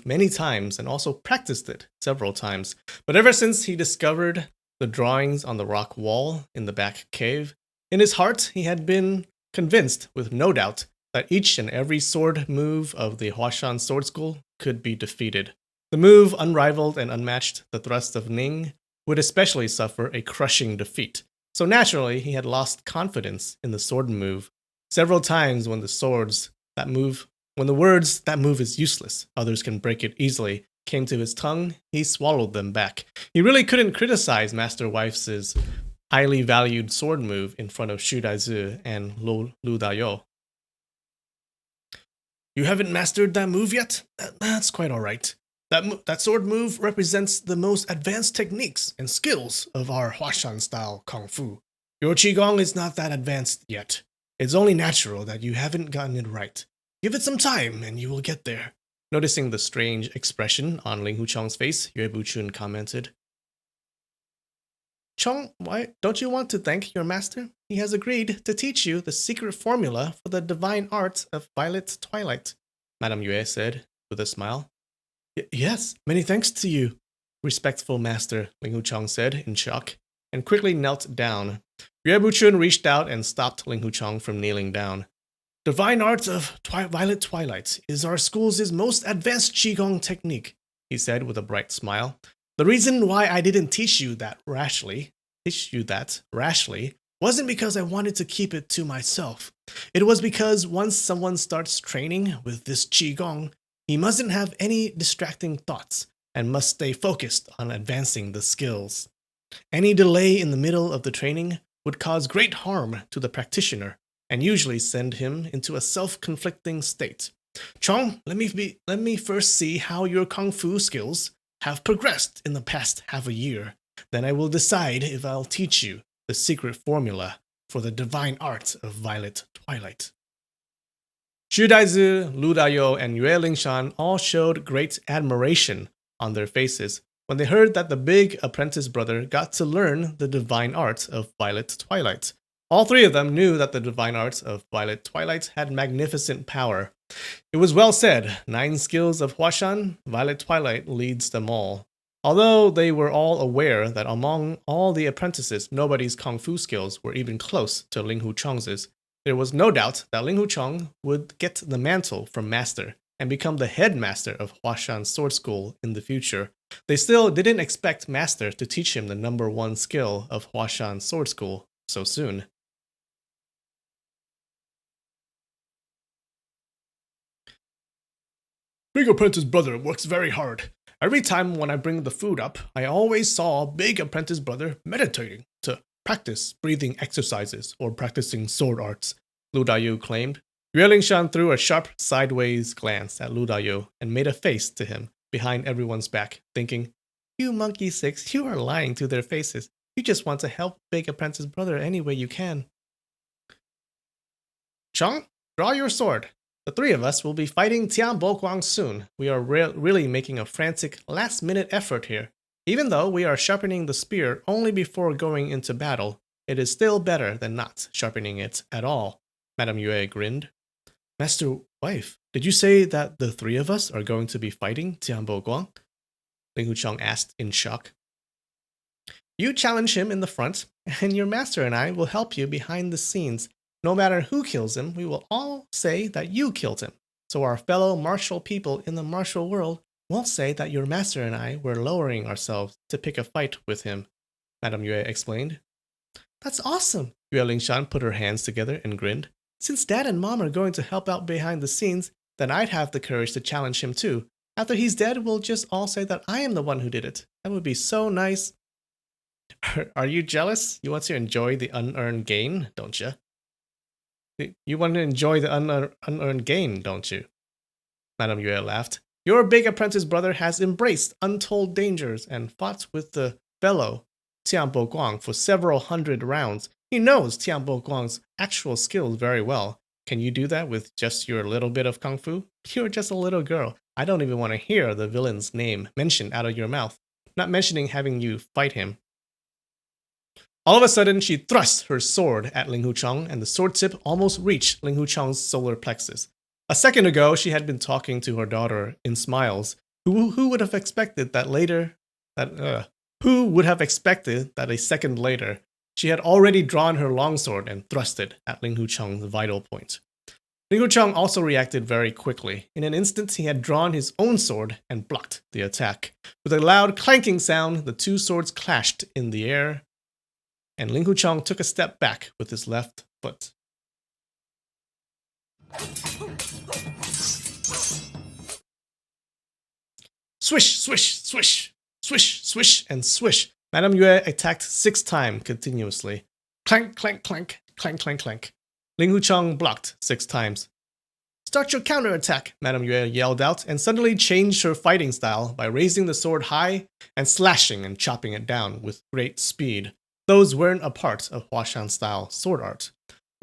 many times and also practiced it several times. But ever since he discovered the drawings on the rock wall in the back cave, in his heart he had been convinced with no doubt that each and every sword move of the Huashan sword school could be defeated. The move unrivaled and unmatched, the thrust of Ning, would especially suffer a crushing defeat. So naturally, he had lost confidence in the sword move. Several times when the words, that move is useless, others can break it easily, came to his tongue, he swallowed them back. He really couldn't criticize Master Wife's highly valued sword move in front of Shu Daizi and Lu Dayo. You haven't mastered that move yet? That's quite alright. That sword move represents the most advanced techniques and skills of our Huashan style Kung Fu. Your Qigong is not that advanced yet. It's only natural that you haven't gotten it right. Give it some time and you will get there. Noticing the strange expression on Ling Huchong's face, Yue Buchun commented, Chong, why don't you want to thank your master? He has agreed to teach you the secret formula for the divine art of Violet Twilight, Madame Yue said with a smile. Yes, many thanks to you, respectful master, Ling Huchong said in shock, and quickly knelt down. Yue Buchun reached out and stopped Ling Huchong from kneeling down. Divine art of Violet Twilight is our school's most advanced Qigong technique, he said with a bright smile. The reason why I didn't teach you that rashly, wasn't because I wanted to keep it to myself. It was because once someone starts training with this Qigong, he mustn't have any distracting thoughts and must stay focused on advancing the skills. Any delay in the middle of the training would cause great harm to the practitioner and usually send him into a self-conflicting state. Chong, let me first see how your kung fu skills have progressed in the past half a year. Then I will decide if I'll teach you the secret formula for the divine art of Violet Twilight. Xu Daizi, Lu Dayo, and Yue Lingshan all showed great admiration on their faces when they heard that the big apprentice brother got to learn the divine art of Violet Twilight. All three of them knew that the divine art of Violet Twilight had magnificent power. It was well said, 9 skills of Huashan, Violet Twilight leads them all. Although they were all aware that among all the apprentices, nobody's kung fu skills were even close to Ling Hucheng's, there was no doubt that Ling Hucheng would get the mantle from Master and become the headmaster of Huashan Sword School in the future. They still didn't expect Master to teach him the number 1 skill of Huashan Sword School so soon. Big Apprentice Brother works very hard. Every time when I bring the food up, I always saw Big Apprentice Brother meditating to practice breathing exercises or practicing sword arts, Lu Dayu claimed. Yue Lingshan threw a sharp sideways glance at Lu Dayu and made a face to him behind everyone's back, thinking, "You monkey six, you are lying to their faces. You just want to help Big Apprentice Brother any way you can." Chong, draw your sword. The 3 of us will be fighting Tian Boguang soon. We are really making a frantic last-minute effort here. Even though we are sharpening the spear only before going into battle, it is still better than not sharpening it at all, Madame Yue grinned. Master Wife, did you say that the 3 of us are going to be fighting Tian Boguang? Ling Hucheng asked in shock. You challenge him in the front, and your master and I will help you behind the scenes. No matter who kills him, we will all say that you killed him. So our fellow martial people in the martial world won't say that your master and I were lowering ourselves to pick a fight with him, Madame Yue explained. That's awesome! Yue Lingshan put her hands together and grinned. Since Dad and Mom are going to help out behind the scenes, then I'd have the courage to challenge him too. After he's dead, we'll just all say that I am the one who did it. That would be so nice. Are you jealous? You want to enjoy the unearned gain, don't you? You want to enjoy the unearned gain, don't you? Madame Yue laughed. Your big apprentice brother has embraced untold dangers and fought with the fellow Tian Boguang for several hundred rounds. He knows Tian Boguang's actual skills very well. Can you do that with just your little bit of kung fu? You're just a little girl. I don't even want to hear the villain's name mentioned out of your mouth, not mentioning having you fight him. All of a sudden, she thrust her sword at Ling Hucheng, and the sword tip almost reached Ling Hucheng's solar plexus. A second ago, she had been talking to her daughter in smiles. Who would have expected that Who would have expected that a second later, she had already drawn her longsword and thrust it at Ling Hucheng's vital point. Ling Hucheng also reacted very quickly. In an instant, he had drawn his own sword and blocked the attack. With a loud clanking sound, the 2 swords clashed in the air, and Ling Hucheng took a step back with his left foot. Swish, swish, swish, swish, swish, and swish. Madame Yue attacked 6 times continuously. Clank, clank, clank, clank, clank, clank. Ling Hucheng blocked 6 times. Start your counterattack, Madame Yue yelled out, and suddenly changed her fighting style by raising the sword high and slashing and chopping it down with great speed. Those weren't a part of Huashan-style sword art.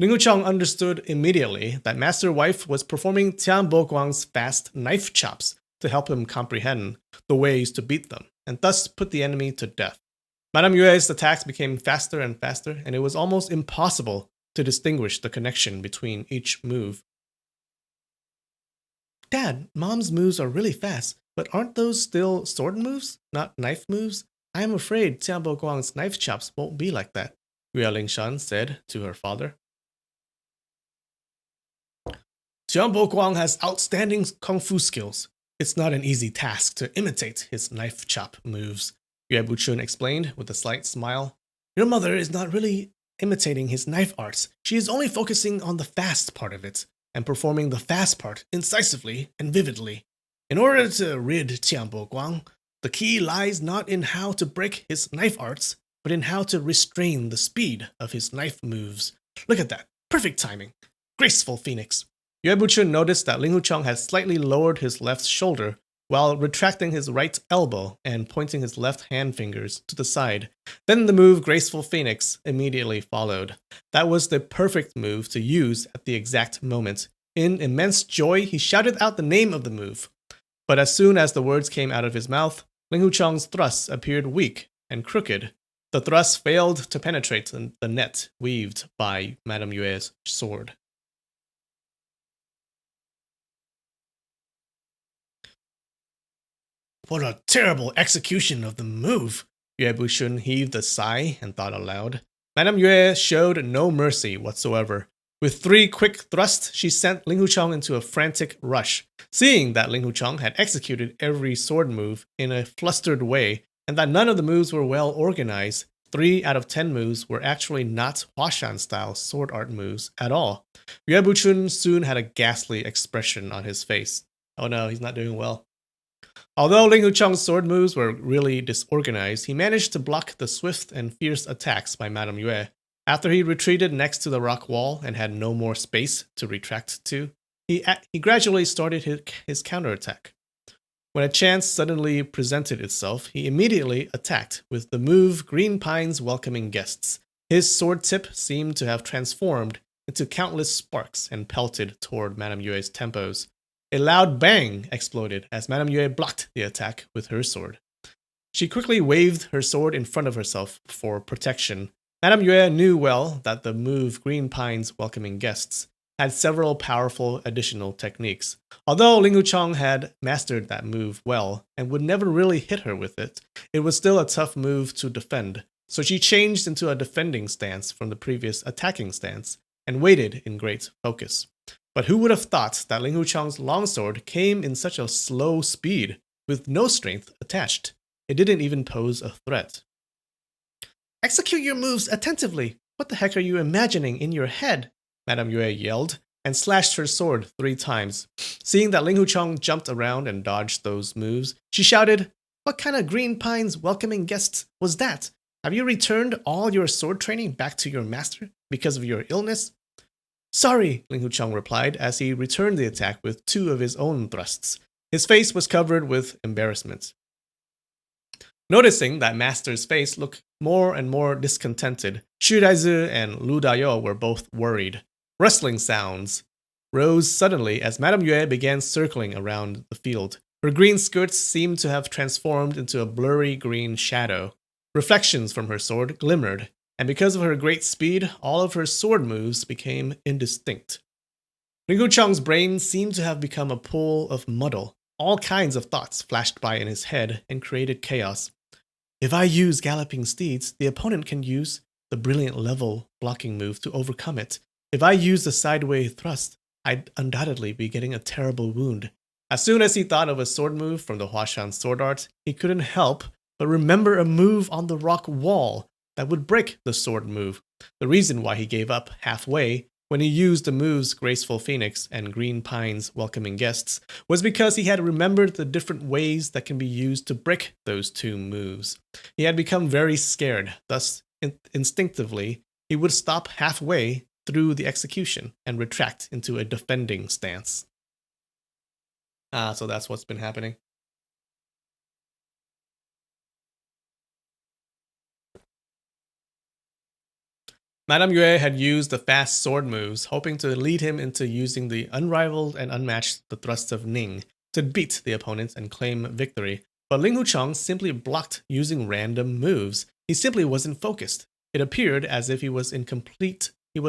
Ling Hucheng understood immediately that Master Wife was performing Tian Boguang's fast knife chops to help him comprehend the ways to beat them, and thus put the enemy to death. Madame Yue's attacks became faster and faster, and it was almost impossible to distinguish the connection between each move. Dad, Mom's moves are really fast, but aren't those still sword moves, not knife moves? I am afraid Tian Boguang's knife chops won't be like that, Yue Lingshan said to her father. Tian Boguang has outstanding kung fu skills. It's not an easy task to imitate his knife chop moves, Yue Buchun explained with a slight smile. Your mother is not really imitating his knife arts. She is only focusing on the fast part of it, and performing the fast part incisively and vividly. In order to rid Tian Boguang, the key lies not in how to break his knife arts, but in how to restrain the speed of his knife moves. Look at that. Perfect timing. Graceful phoenix. Yue Buchun noticed that Ling Hucheng had slightly lowered his left shoulder while retracting his right elbow and pointing his left hand fingers to the side. Then the move Graceful Phoenix immediately followed. That was the perfect move to use at the exact moment. In immense joy, he shouted out the name of the move. But as soon as the words came out of his mouth, Ling Huchang's thrusts appeared weak and crooked. The thrust failed to penetrate the net weaved by Madame Yue's sword. What a terrible execution of the move! Yue Bushun heaved a sigh and thought aloud. Madame Yue showed no mercy whatsoever. With 3 quick thrusts, she sent Ling Huchang into a frantic rush. Seeing that Ling Huchang had executed every sword move in a flustered way, and that none of the moves were well organized, 3 out of 10 moves were actually not Huashan-style sword art moves at all. Yue Buchun soon had a ghastly expression on his face. Oh no, he's not doing well. Although Ling Huchang's sword moves were really disorganized, he managed to block the swift and fierce attacks by Madame Yue. After he retreated next to the rock wall and had no more space to retract to, he gradually started his counterattack. When a chance suddenly presented itself, he immediately attacked with the move Green Pine's Welcoming Guests. His sword tip seemed to have transformed into countless sparks and pelted toward Madame Yue's temples. A loud bang exploded as Madame Yue blocked the attack with her sword. She quickly waved her sword in front of herself for protection. Madame Yue knew well that the move Green Pine's Welcoming Guests had several powerful additional techniques. Although Ling Huchang had mastered that move well and would never really hit her with it, it was still a tough move to defend. So she changed into a defending stance from the previous attacking stance and waited in great focus. But who would have thought that Ling Huchang's longsword came in such a slow speed, with no strength attached? It didn't even pose a threat. Execute your moves attentively. What the heck are you imagining in your head? Madame Yue yelled, and slashed her sword 3 times. Seeing that Ling Huchang jumped around and dodged those moves, she shouted, "What kind of Green Pine's Welcoming Guests was that? Have you returned all your sword training back to your master because of your illness?" "Sorry," Ling Huchang replied as he returned the attack with 2 of his own thrusts. His face was covered with embarrassment. Noticing that Master's face looked more and more discontented, Xu Daizi and Lu Dayou were both worried. Rustling sounds rose suddenly as Madame Yue began circling around the field. Her green skirts seemed to have transformed into a blurry green shadow. Reflections from her sword glimmered, and because of her great speed, all of her sword moves became indistinct. Ling Huchang's brain seemed to have become a pool of muddle. All kinds of thoughts flashed by in his head and created chaos. If I use Galloping Steeds, the opponent can use the brilliant level blocking move to overcome it. If I use the sideways thrust, I'd undoubtedly be getting a terrible wound. As soon as he thought of a sword move from the Huashan sword art, he couldn't help but remember a move on the rock wall that would break the sword move. The reason why he gave up halfway when he used the moves Graceful Phoenix and Green Pine's Welcoming Guests was because he had remembered the different ways that can be used to break those 2 moves. He had become very scared, thus instinctively he would stop halfway through the execution and retract into a defending stance. So that's what's been happening. Madame Yue had used the fast sword moves, hoping to lead him into using the unrivaled and unmatched the thrust of Ning to beat the opponent and claim victory. But Ling Huchang simply blocked using random moves. He simply wasn't focused. It appeared as if he was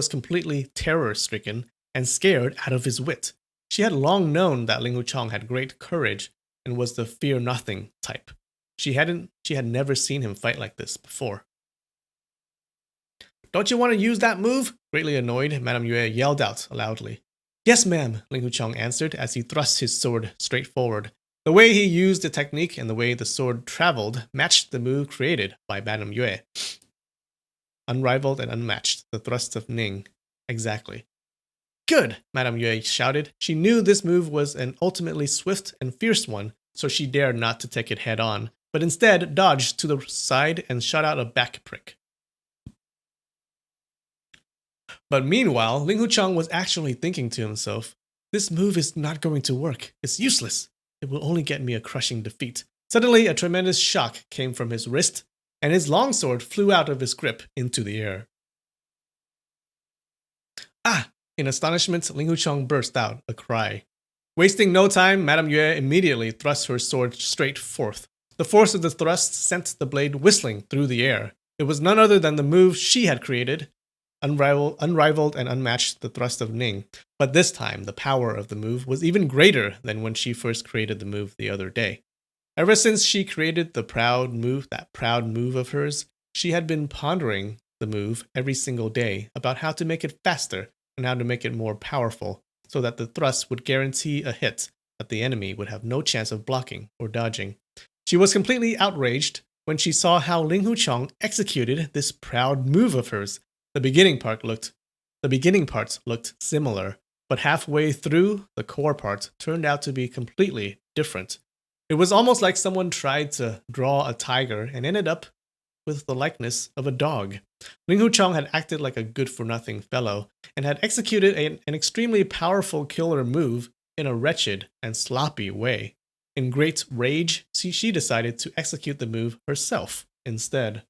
completely terror-stricken and scared out of his wit. She had long known that Ling Huchang had great courage and was the fear-nothing type. She had never seen him fight like this before. "Don't you want to use that move?" Greatly annoyed, Madame Yue yelled out loudly. "Yes, ma'am," Ling Huchang answered as he thrust his sword straight forward. The way he used the technique and the way the sword traveled matched the move created by Madame Yue. Unrivaled and unmatched, the thrust of Ning. Exactly. "Good!" Madame Yue shouted. She knew this move was an ultimately swift and fierce one, so she dared not to take it head on, but instead dodged to the side and shot out a back prick. But meanwhile, Ling Huchang was actually thinking to himself, "This move is not going to work. It's useless. It will only get me a crushing defeat." Suddenly, a tremendous shock came from his wrist, and his longsword flew out of his grip into the air. "Ah!" In astonishment, Ling Hucheng burst out a cry. Wasting no time, Madame Yue immediately thrust her sword straight forth. The force of the thrust sent the blade whistling through the air. It was none other than the move she had created, unrivaled and unmatched the thrust of Ning. But this time, the power of the move was even greater than when she first created the move the other day. Ever since she created that proud move of hers, she had been pondering the move every single day about how to make it faster and how to make it more powerful, so that the thrust would guarantee a hit that the enemy would have no chance of blocking or dodging. She was completely outraged when she saw how Ling Hucheng executed this proud move of hers. The beginning parts looked similar, but halfway through, the core part turned out to be completely different. It was almost like someone tried to draw a tiger and ended up with the likeness of a dog. Ling Hucheng had acted like a good-for-nothing fellow and had executed an extremely powerful killer move in a wretched and sloppy way. In great rage, she decided to execute the move herself instead.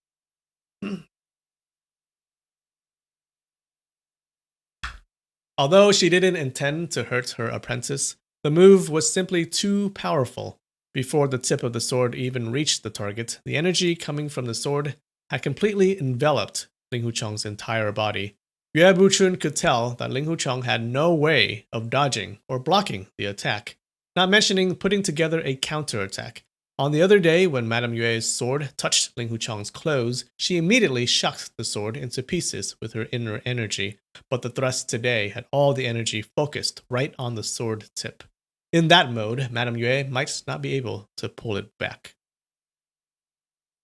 Although she didn't intend to hurt her apprentice, the move was simply too powerful. Before the tip of the sword even reached the target, the energy coming from the sword had completely enveloped Ling Hucheng's entire body. Yue Buchun could tell that Ling Hucheng had no way of dodging or blocking the attack, not mentioning putting together a counterattack. On the other day, when Madame Yue's sword touched Ling Hucheng's clothes, she immediately shocked the sword into pieces with her inner energy, but the thrust today had all the energy focused right on the sword tip. In that mode, Madame Yue might not be able to pull it back.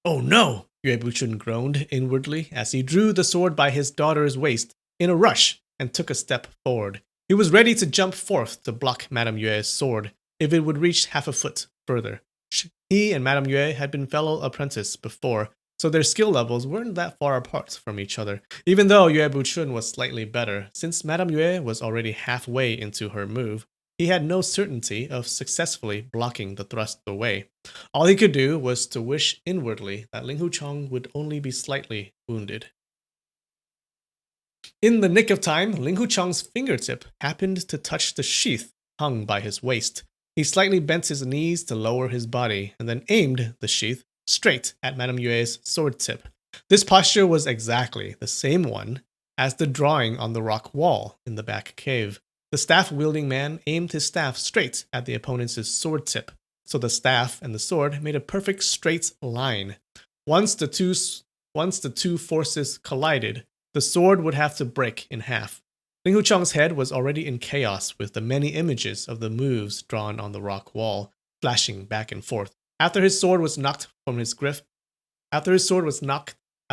"Oh no!" Yue Buchun groaned inwardly as he drew the sword by his daughter's waist in a rush and took a step forward. He was ready to jump forth to block Madame Yue's sword if it would reach half a foot further. He and Madame Yue had been fellow apprentices before, so their skill levels weren't that far apart from each other, even though Yue Buchun was slightly better. Since Madame Yue was already halfway into her move, he had no certainty of successfully blocking the thrust away. All he could do was to wish inwardly that Ling Hucheng would only be slightly wounded. In the nick of time, Ling Hucheng's fingertip happened to touch the sheath hung by his waist. He slightly bent his knees to lower his body and then aimed the sheath straight at Madame Yue's sword tip. This posture was exactly the same one as the drawing on the rock wall in the back cave. The staff-wielding man aimed his staff straight at the opponent's sword tip, so the staff and the sword made a perfect straight line. Once the two forces collided, the sword would have to break in half. Ling Hucheng's head was already in chaos with the many images of the moves drawn on the rock wall, flashing back and forth. After his sword was knocked out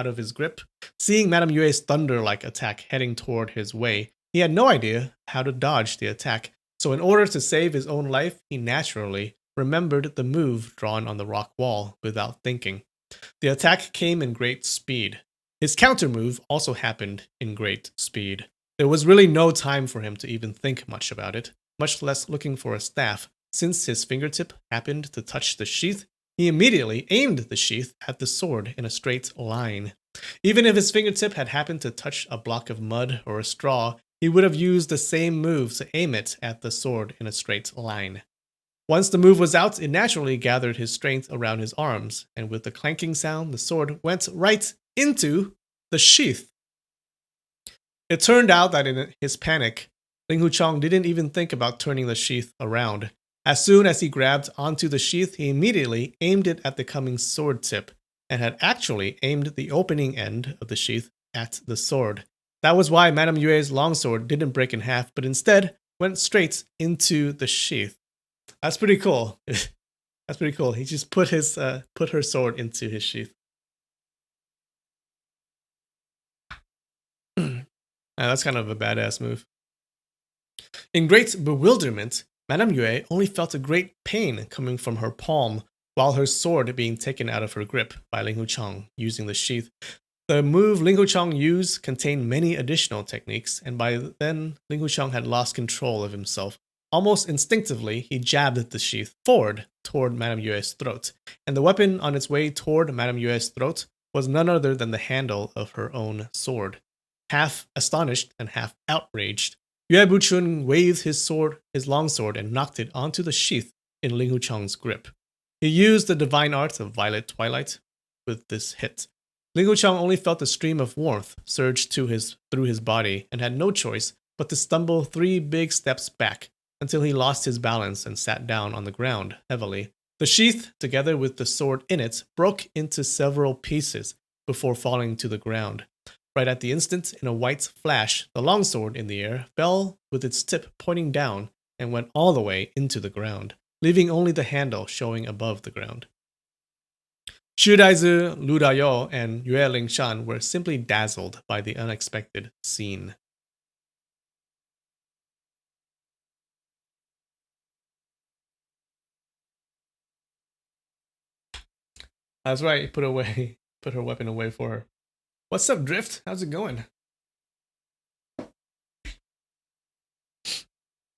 of his grip, seeing Madame Yue's thunder-like attack heading toward his way, he had no idea how to dodge the attack, so in order to save his own life, he naturally remembered the move drawn on the rock wall without thinking. The attack came in great speed. His counter-move also happened in great speed. There was really no time for him to even think much about it, much less looking for a staff. Since his fingertip happened to touch the sheath, he immediately aimed the sheath at the sword in a straight line. Even if his fingertip had happened to touch a block of mud or a straw, he would have used the same move to aim it at the sword in a straight line. Once the move was out, it naturally gathered his strength around his arms, and with the clanking sound, the sword went right into the sheath. It turned out that in his panic, Ling Hucheng didn't even think about turning the sheath around. As soon as he grabbed onto the sheath, he immediately aimed it at the coming sword tip, and had actually aimed the opening end of the sheath at the sword. That was why Madame Yue's longsword didn't break in half, but instead went straight into the sheath. That's pretty cool. That's pretty cool. He just put her sword into his sheath. That's kind of a badass move. In great bewilderment, Madame Yue only felt a great pain coming from her palm, while her sword being taken out of her grip by Ling Hucheng using the sheath. The move Ling Hucheng used contained many additional techniques, and by then, Ling Hucheng had lost control of himself. Almost instinctively, he jabbed the sheath forward toward Madame Yue's throat, and the weapon on its way toward Madame Yue's throat was none other than the handle of her own sword. Half astonished and half outraged, Yue Buchun waved his long sword, and knocked it onto the sheath in Ling Huchang's grip. He used the divine art of Violet Twilight with this hit. Ling Huchang only felt a stream of warmth surge through his body and had no choice but to stumble 3 big steps back until he lost his balance and sat down on the ground heavily. The sheath, together with the sword in it, broke into several pieces before falling to the ground. Right at the instant, in a white flash, the longsword in the air fell with its tip pointing down and went all the way into the ground, leaving only the handle showing above the ground. Xu Daizi, Lu Dayou, and Yue Lingshan were simply dazzled by the unexpected scene. That's right, put her weapon away for her. What's up, Drift? How's it going?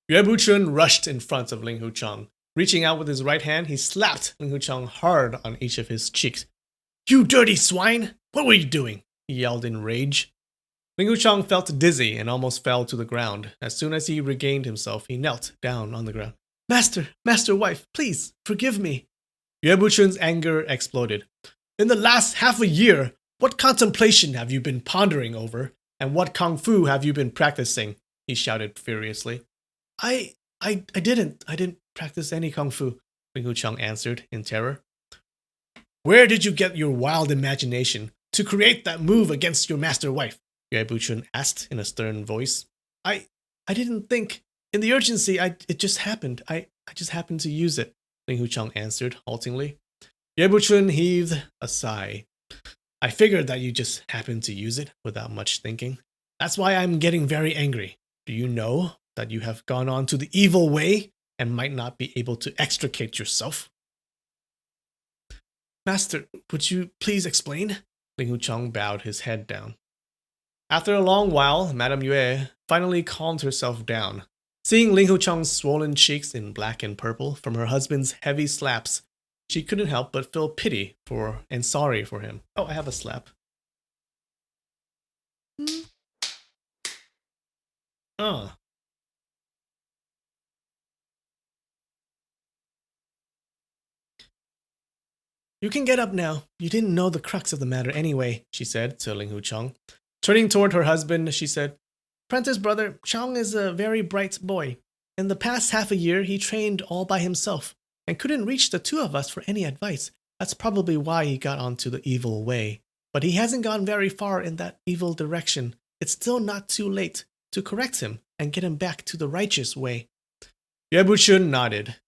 Yue Buchun rushed in front of Ling Huchang. Reaching out with his right hand, he slapped Ling Huchang hard on each of his cheeks. "You dirty swine! What were you doing?" he yelled in rage. Ling Huchang felt dizzy and almost fell to the ground. As soon as he regained himself, he knelt down on the ground. Master wife, please, forgive me." Yue Buchun's anger exploded. "In the last half a year, what contemplation have you been pondering over? And what kung fu have you been practicing?" he shouted furiously. I didn't practice any kung fu," Ling Huchang answered in terror. "Where did you get your wild imagination to create that move against your master wife?" Yue Buchun asked in a stern voice. I didn't think. In the urgency, it just happened. I just happened to use it," Ling Huchang answered haltingly. Yue Buchun heaved a sigh. "I figured that you just happened to use it without much thinking. That's why I'm getting very angry. Do you know that you have gone on to the evil way and might not be able to extricate yourself?" "Master, would you please explain?" Ling Huchang bowed his head down. After a long while, Madame Yue finally calmed herself down. Seeing Ling Huchang's swollen cheeks in black and purple from her husband's heavy slaps, she couldn't help but feel pity for and sorry for him. Oh, I have a slap. Oh. "You can get up now. You didn't know the crux of the matter anyway," she said to Ling Huchang. Turning toward her husband, she said, "Prentice brother, Chang is a very bright boy. In the past half a year, he trained all by himself and couldn't reach the 2 of us for any advice. That's probably why he got onto the evil way. But he hasn't gone very far in that evil direction. It's still not too late to correct him and get him back to the righteous way." Yue Buchun nodded.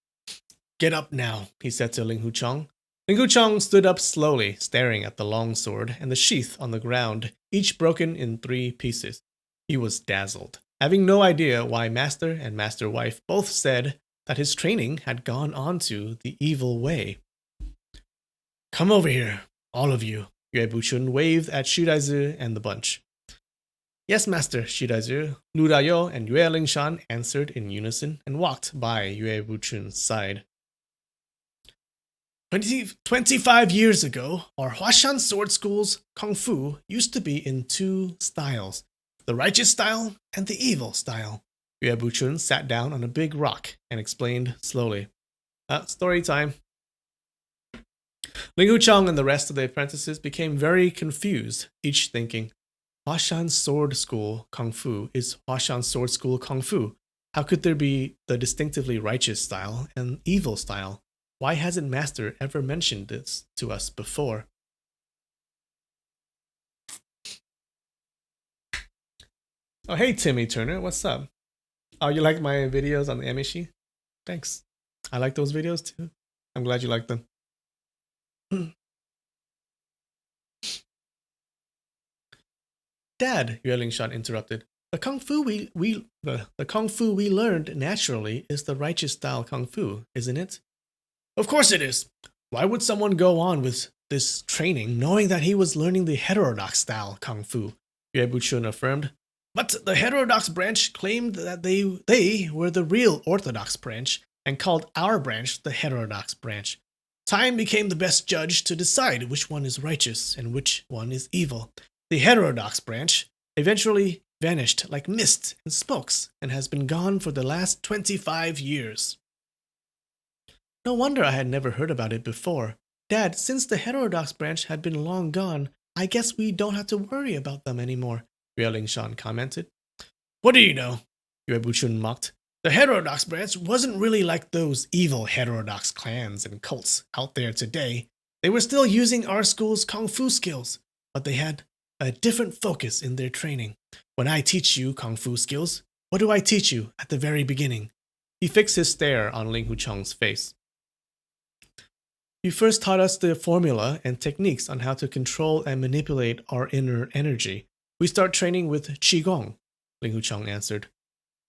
"Get up now," he said to Ling Huchang. Ling Huchang stood up slowly, staring at the long sword and the sheath on the ground, each broken in 3 pieces. He was dazzled, having no idea why master and master wife both said that his training had gone on to the evil way. "Come over here, all of you," Yue Buchun waved at Xu Daizi and the bunch. "Yes, master," Xu Daizi, Lu Dayou, and Yue Lingshan answered in unison and walked by Yue Buchun's side. 25 years ago, our Huashan Sword School's Kung Fu used to be in 2 styles, the righteous style and the evil style. Yue Buchun sat down on a big rock and explained slowly. Story time. Ling Huchang and the rest of the apprentices became very confused, each thinking, Huashan Sword School Kung Fu is Huashan Sword School Kung Fu. How could there be the distinctively righteous style and evil style? Why hasn't Master ever mentioned this to us before? Oh, hey, Timmy Turner, what's up? Oh, you like my videos on the Emishi? Thanks. I like those videos too. I'm glad you like them. Dad, Yue Lingshan interrupted. The kung fu we learned naturally is the righteous style kung fu, isn't it? Of course it is. Why would someone go on with this training knowing that he was learning the heterodox style kung fu? Yue Buchun affirmed. But the heterodox branch claimed that they were the real orthodox branch and called our branch the heterodox branch. Time became the best judge to decide which one is righteous and which one is evil. The heterodox branch eventually vanished like mist and smokes and has been gone for the last 25 years. No wonder I had never heard about it before. Dad, since the heterodox branch had been long gone, I guess we don't have to worry about them anymore, Yue Lingshan commented. What do you know? Yue Buchun mocked. The heterodox branch wasn't really like those evil heterodox clans and cults out there today. They were still using our school's kung fu skills, but they had a different focus in their training. When I teach you kung fu skills, what do I teach you at the very beginning? He fixed his stare on Ling Hucheng's face. You first taught us the formula and techniques on how to control and manipulate our inner energy. We start training with Qigong, Ling Hucheng answered.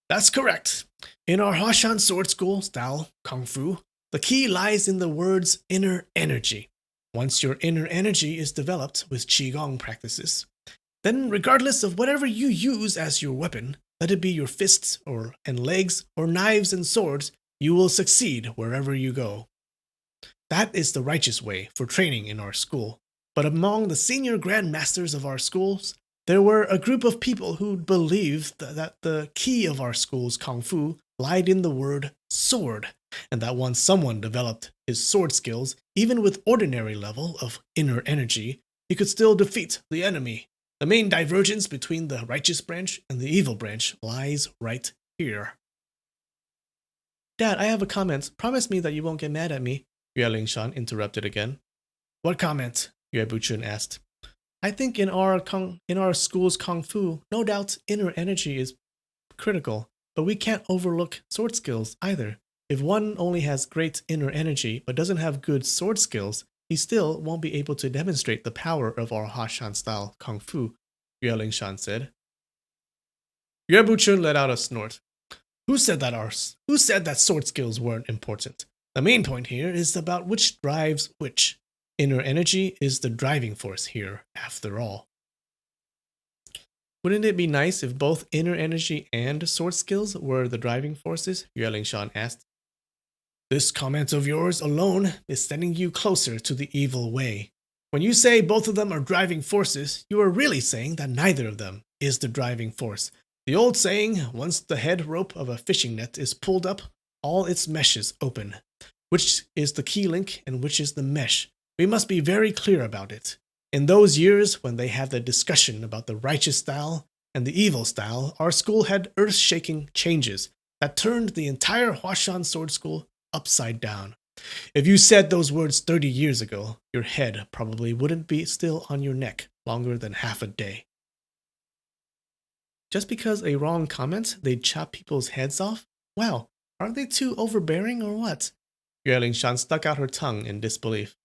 That's correct. In our Hoshan sword school style Kung Fu, the key lies in the words inner energy. Once your inner energy is developed with Qigong practices, then regardless of whatever you use as your weapon, let it be your fists and legs or knives and swords, you will succeed wherever you go. That is the righteous way for training in our school. But among the senior grand masters of our schools, there were a group of people who believed that the key of our school's kung fu lied in the word sword, and that once someone developed his sword skills, even with ordinary level of inner energy, he could still defeat the enemy. The main divergence between the righteous branch and the evil branch lies right here. Dad, I have a comment. Promise me that you won't get mad at me, Yue Lingshan interrupted again. What comment? Yue Buchun asked. I think in our school's kung fu, no doubt inner energy is critical, but we can't overlook sword skills either. If one only has great inner energy but doesn't have good sword skills, he still won't be able to demonstrate the power of our Hashan-style kung fu, Yue Lingshan said. Yue Buchun let out a snort. Who said that sword skills weren't important? The main point here is about which drives which. Inner energy is the driving force here, after all. Wouldn't it be nice if both inner energy and sword skills were the driving forces? Yue Lingshan asked. This comment of yours alone is sending you closer to the evil way. When you say both of them are driving forces, you are really saying that neither of them is the driving force. The old saying, once the head rope of a fishing net is pulled up, all its meshes open. Which is the key link and which is the mesh? We must be very clear about it. In those years when they had the discussion about the righteous style and the evil style, our school had earth-shaking changes that turned the entire Huashan sword school upside down. If you said those words 30 years ago, your head probably wouldn't be still on your neck longer than half a day. Just because a wrong comment, they'd chop people's heads off? Wow, aren't they too overbearing or what? Yue Lingshan stuck out her tongue in disbelief.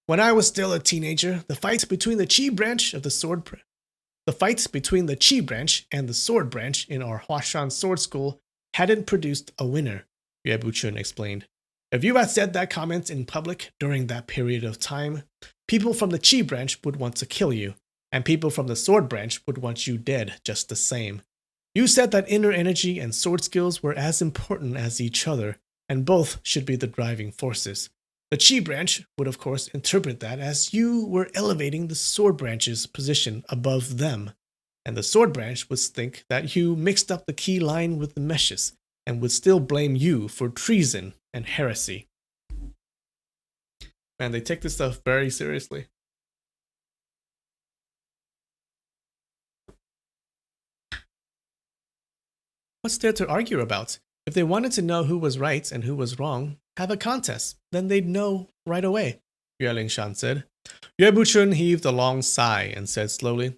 When I was still a teenager, the fight between the Qi branch and the sword branch in our Huashan sword school hadn't produced a winner, Yue Buchun explained. If you had said that comment in public during that period of time, people from the Qi branch would want to kill you, and people from the sword branch would want you dead just the same. You said that inner energy and sword skills were as important as each other, and both should be the driving forces. The Qi branch would of course interpret that as you were elevating the sword branch's position above them, and the sword branch would think that you mixed up the key line with the meshes, and would still blame you for treason and heresy. Man, they take this stuff very seriously. What's there to argue about? If they wanted to know who was right and who was wrong, have a contest. Then they'd know right away, Yue Lingshan said. Yue Buchun heaved a long sigh and said slowly,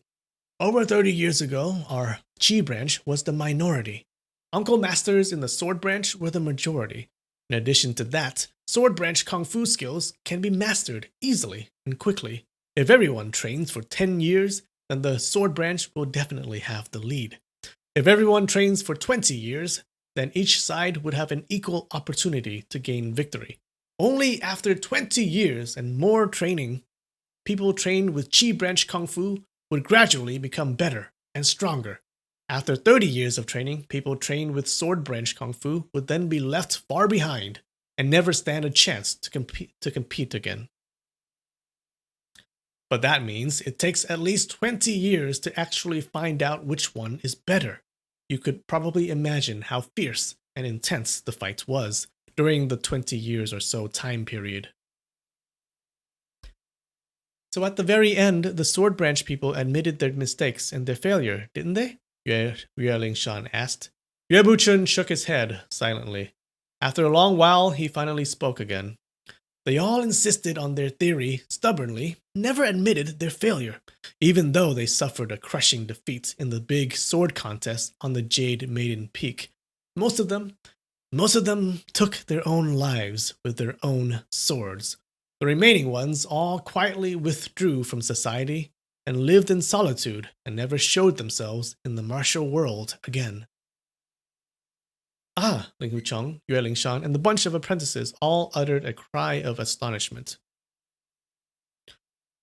Over 30 years ago, our Qi branch was the minority. Uncle Masters in the sword branch were the majority. In addition to that, sword branch kung fu skills can be mastered easily and quickly. If everyone trains for 10 years, then the sword branch will definitely have the lead. If everyone trains for 20 years, then each side would have an equal opportunity to gain victory. Only after 20 years and more training, people trained with Qi branch kung fu would gradually become better and stronger. After 30 years of training, people trained with sword branch kung fu would then be left far behind and never stand a chance to compete again. But that means it takes at least 20 years to actually find out which one is better. You could probably imagine how fierce and intense the fight was during the 20 years or so time period. So at the very end, the Sword Branch people admitted their mistakes and their failure, didn't they? Yue Lingshan asked. Yue Buchun shook his head silently. After a long while, he finally spoke again. They all insisted on their theory stubbornly, never admitted their failure, even though they suffered a crushing defeat in the big sword contest on the Jade Maiden Peak. Most of them took their own lives with their own swords. The remaining ones all quietly withdrew from society and lived in solitude and never showed themselves in the martial world again. Ah, Ling Hucheng, Yue Lingshan, and the bunch of apprentices all uttered a cry of astonishment.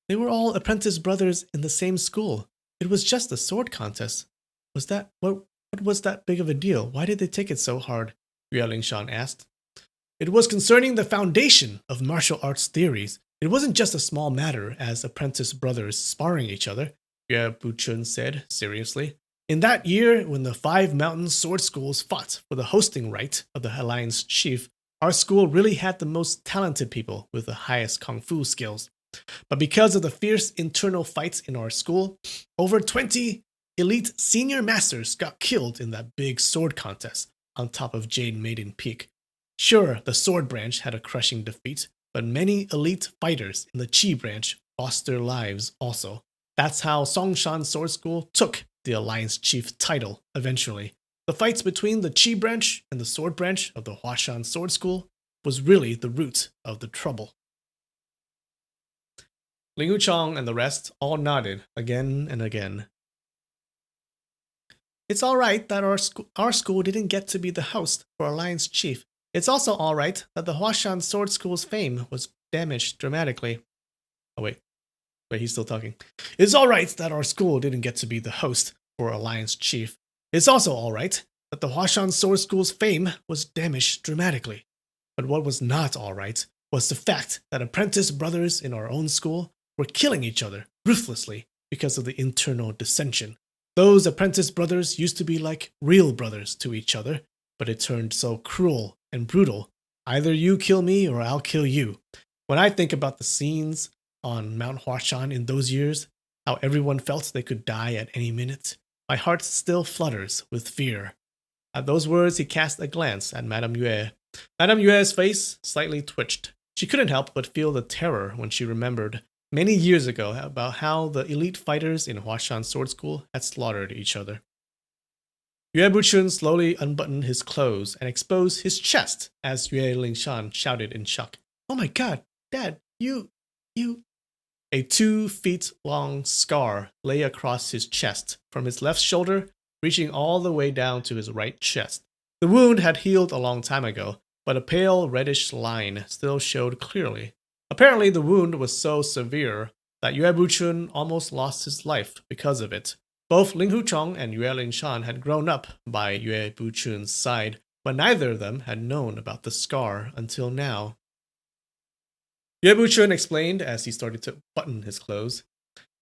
They were all apprentice brothers in the same school. It was just a sword contest. What was that big of a deal? Why did they take it so hard? Yue Lingshan asked. It was concerning the foundation of martial arts theories. It wasn't just a small matter as apprentice brothers sparring each other, Yue Buchun said seriously. In that year, when the 5 mountain sword schools fought for the hosting right of the Alliance chief, our school really had the most talented people with the highest kung fu skills. But because of the fierce internal fights in our school, over 20 elite senior masters got killed in that big sword contest on top of Jade Maiden Peak. Sure, the Sword Branch had a crushing defeat, but many elite fighters in the Qi Branch lost their lives also. That's how Songshan Sword School took the Alliance Chief title eventually. The fights between the Qi Branch and the Sword Branch of the Huashan Sword School was really the root of the trouble. Ling Wucheng and the rest all nodded again and again. It's alright that our school didn't get to be the host for Alliance Chief. It's also alright that the Huashan Sword School's fame was damaged dramatically. Oh wait, he's still talking. It's alright that our school didn't get to be the host for Alliance Chief. It's also alright that the Huashan Sword School's fame was damaged dramatically. But what was not alright was the fact that apprentice brothers in our own school were killing each other ruthlessly because of the internal dissension. Those apprentice brothers used to be like real brothers to each other, but it turned so cruel and brutal. Either you kill me or I'll kill you. When I think about the scenes on Mount Huashan in those years, how everyone felt they could die at any minute, my heart still flutters with fear. At those words, he cast a glance at Madame Yue. Madame Yue's face slightly twitched. She couldn't help but feel the terror when she remembered many years ago about how the elite fighters in Huashan Sword School had slaughtered each other. Yue Buchun slowly unbuttoned his clothes and exposed his chest as Yue Lingshan shouted in shock. Oh my god, Dad, you... A 2 feet long scar lay across his chest, from his left shoulder, reaching all the way down to his right chest. The wound had healed a long time ago, but a pale reddish line still showed clearly. Apparently the wound was so severe that Yue Buchun almost lost his life because of it. Both Ling Hucheng and Yue Lingshan had grown up by Yue Buchun's side, but neither of them had known about the scar until now. Yue Buchun explained as he started to button his clothes.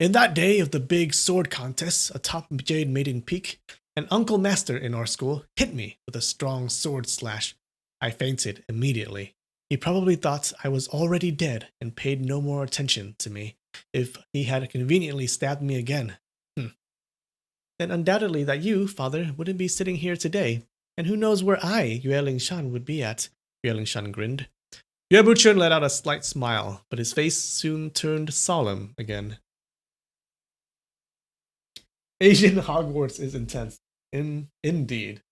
In that day of the big sword contest atop Jade Maiden Peak, an uncle master in our school hit me with a strong sword slash. I fainted immediately. He probably thought I was already dead and paid no more attention to me. If he had conveniently stabbed me again, then undoubtedly that you, father, wouldn't be sitting here today. And who knows where I, Yue Lingshan, would be at? Yue Lingshan grinned. Yue Buchun let out a slight smile, but his face soon turned solemn again. Asian Hogwarts is intense. Indeed.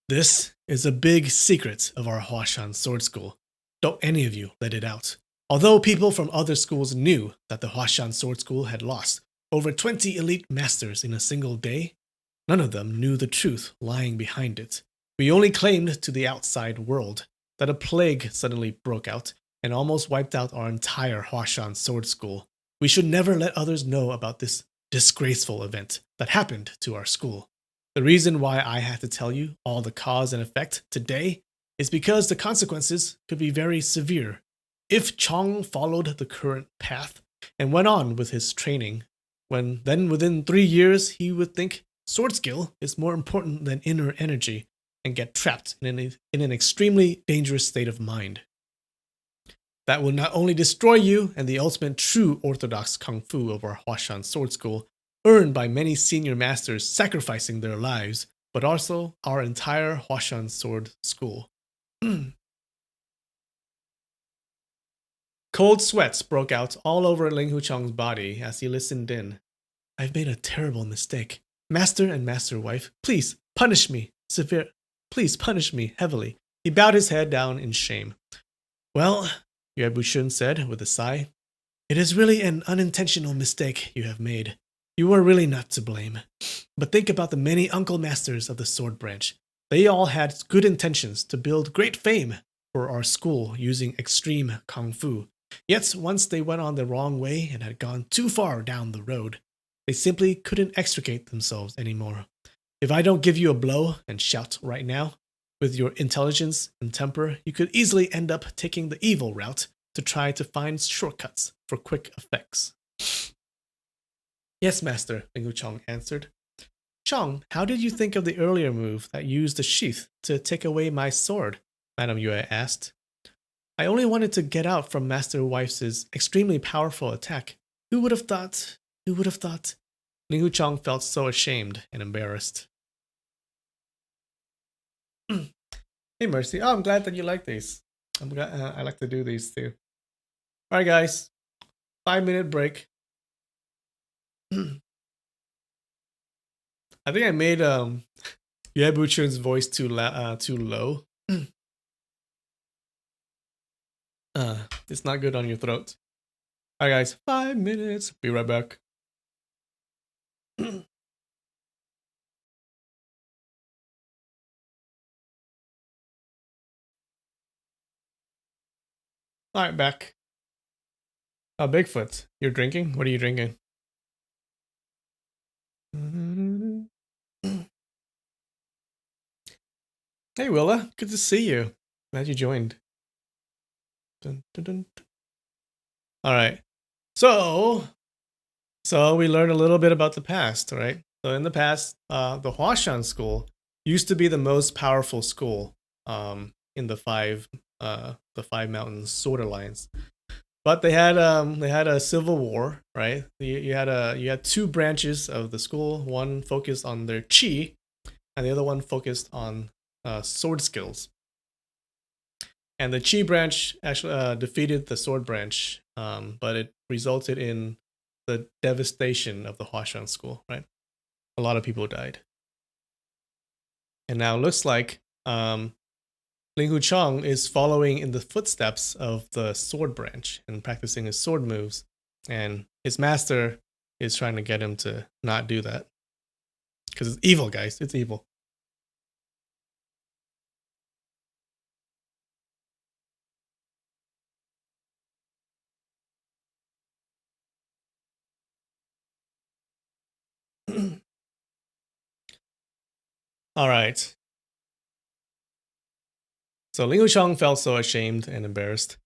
This is a big secret of our Huashan Sword School. Don't any of you let it out. Although people from other schools knew that the Huashan Sword School had lost over 20 elite masters in a single day, none of them knew the truth lying behind it. We only claimed to the outside world that a plague suddenly broke out and almost wiped out our entire Huashan Sword School. We should never let others know about this disgraceful event that happened to our school. The reason why I had to tell you all the cause and effect today is because the consequences could be very severe. If Chong followed the current path and went on with his training, then within 3 years he would think sword skill is more important than inner energy and get trapped in an extremely dangerous state of mind. That will not only destroy you and the ultimate true orthodox kung fu of our Huashan sword school, earned by many senior masters sacrificing their lives, but also our entire Huashan sword school. Cold sweats broke out all over Ling Huchong's body as he listened in. I've made a terrible mistake. Master and master wife, please punish me Please punish me heavily. He bowed his head down in shame. Well, Yue Bushun said with a sigh, it is really an unintentional mistake you have made. You were really not to blame. But think about the many uncle masters of the sword branch. They all had good intentions to build great fame for our school using extreme kung fu. Yet once they went on the wrong way and had gone too far down the road, they simply couldn't extricate themselves anymore. If I don't give you a blow and shout right now, with your intelligence and temper, you could easily end up taking the evil route to try to find shortcuts for quick effects. Yes, master, Ling Huchong answered. Chong, how did you think of the earlier move that used the sheath to take away my sword? Madame Yue asked. I only wanted to get out from Master Wife's extremely powerful attack. Who would have thought? Ling Huchong felt so ashamed and embarrassed. Hey, Mercy. Oh, I'm glad that you like these. I like to do these too. All right, guys. 5-minute break. I think I made Yue Buchun's voice too low. It's not good on your throat. All right, guys. 5 minutes. Be right back. All right, back. Oh, Bigfoot. You're drinking? What are you drinking? Hey, Willa. Good to see you. Glad you joined. Dun, dun, dun. All right. So we learned a little bit about the past, right? So in the past, the Huashan school used to be the most powerful school in the five mountains sword alliance. But they had a civil war, right? You had 2 branches of the school. One focused on their chi, and the other one focused on sword skills. And the chi branch actually defeated the sword branch, but it resulted in the devastation of the Huashan school, right? A lot of people died. And now it looks like Ling Huchong is following in the footsteps of the sword branch and practicing his sword moves. And his master is trying to get him to not do that. Because it's evil, guys. It's evil. All right. So Ling Huchong felt so ashamed and embarrassed.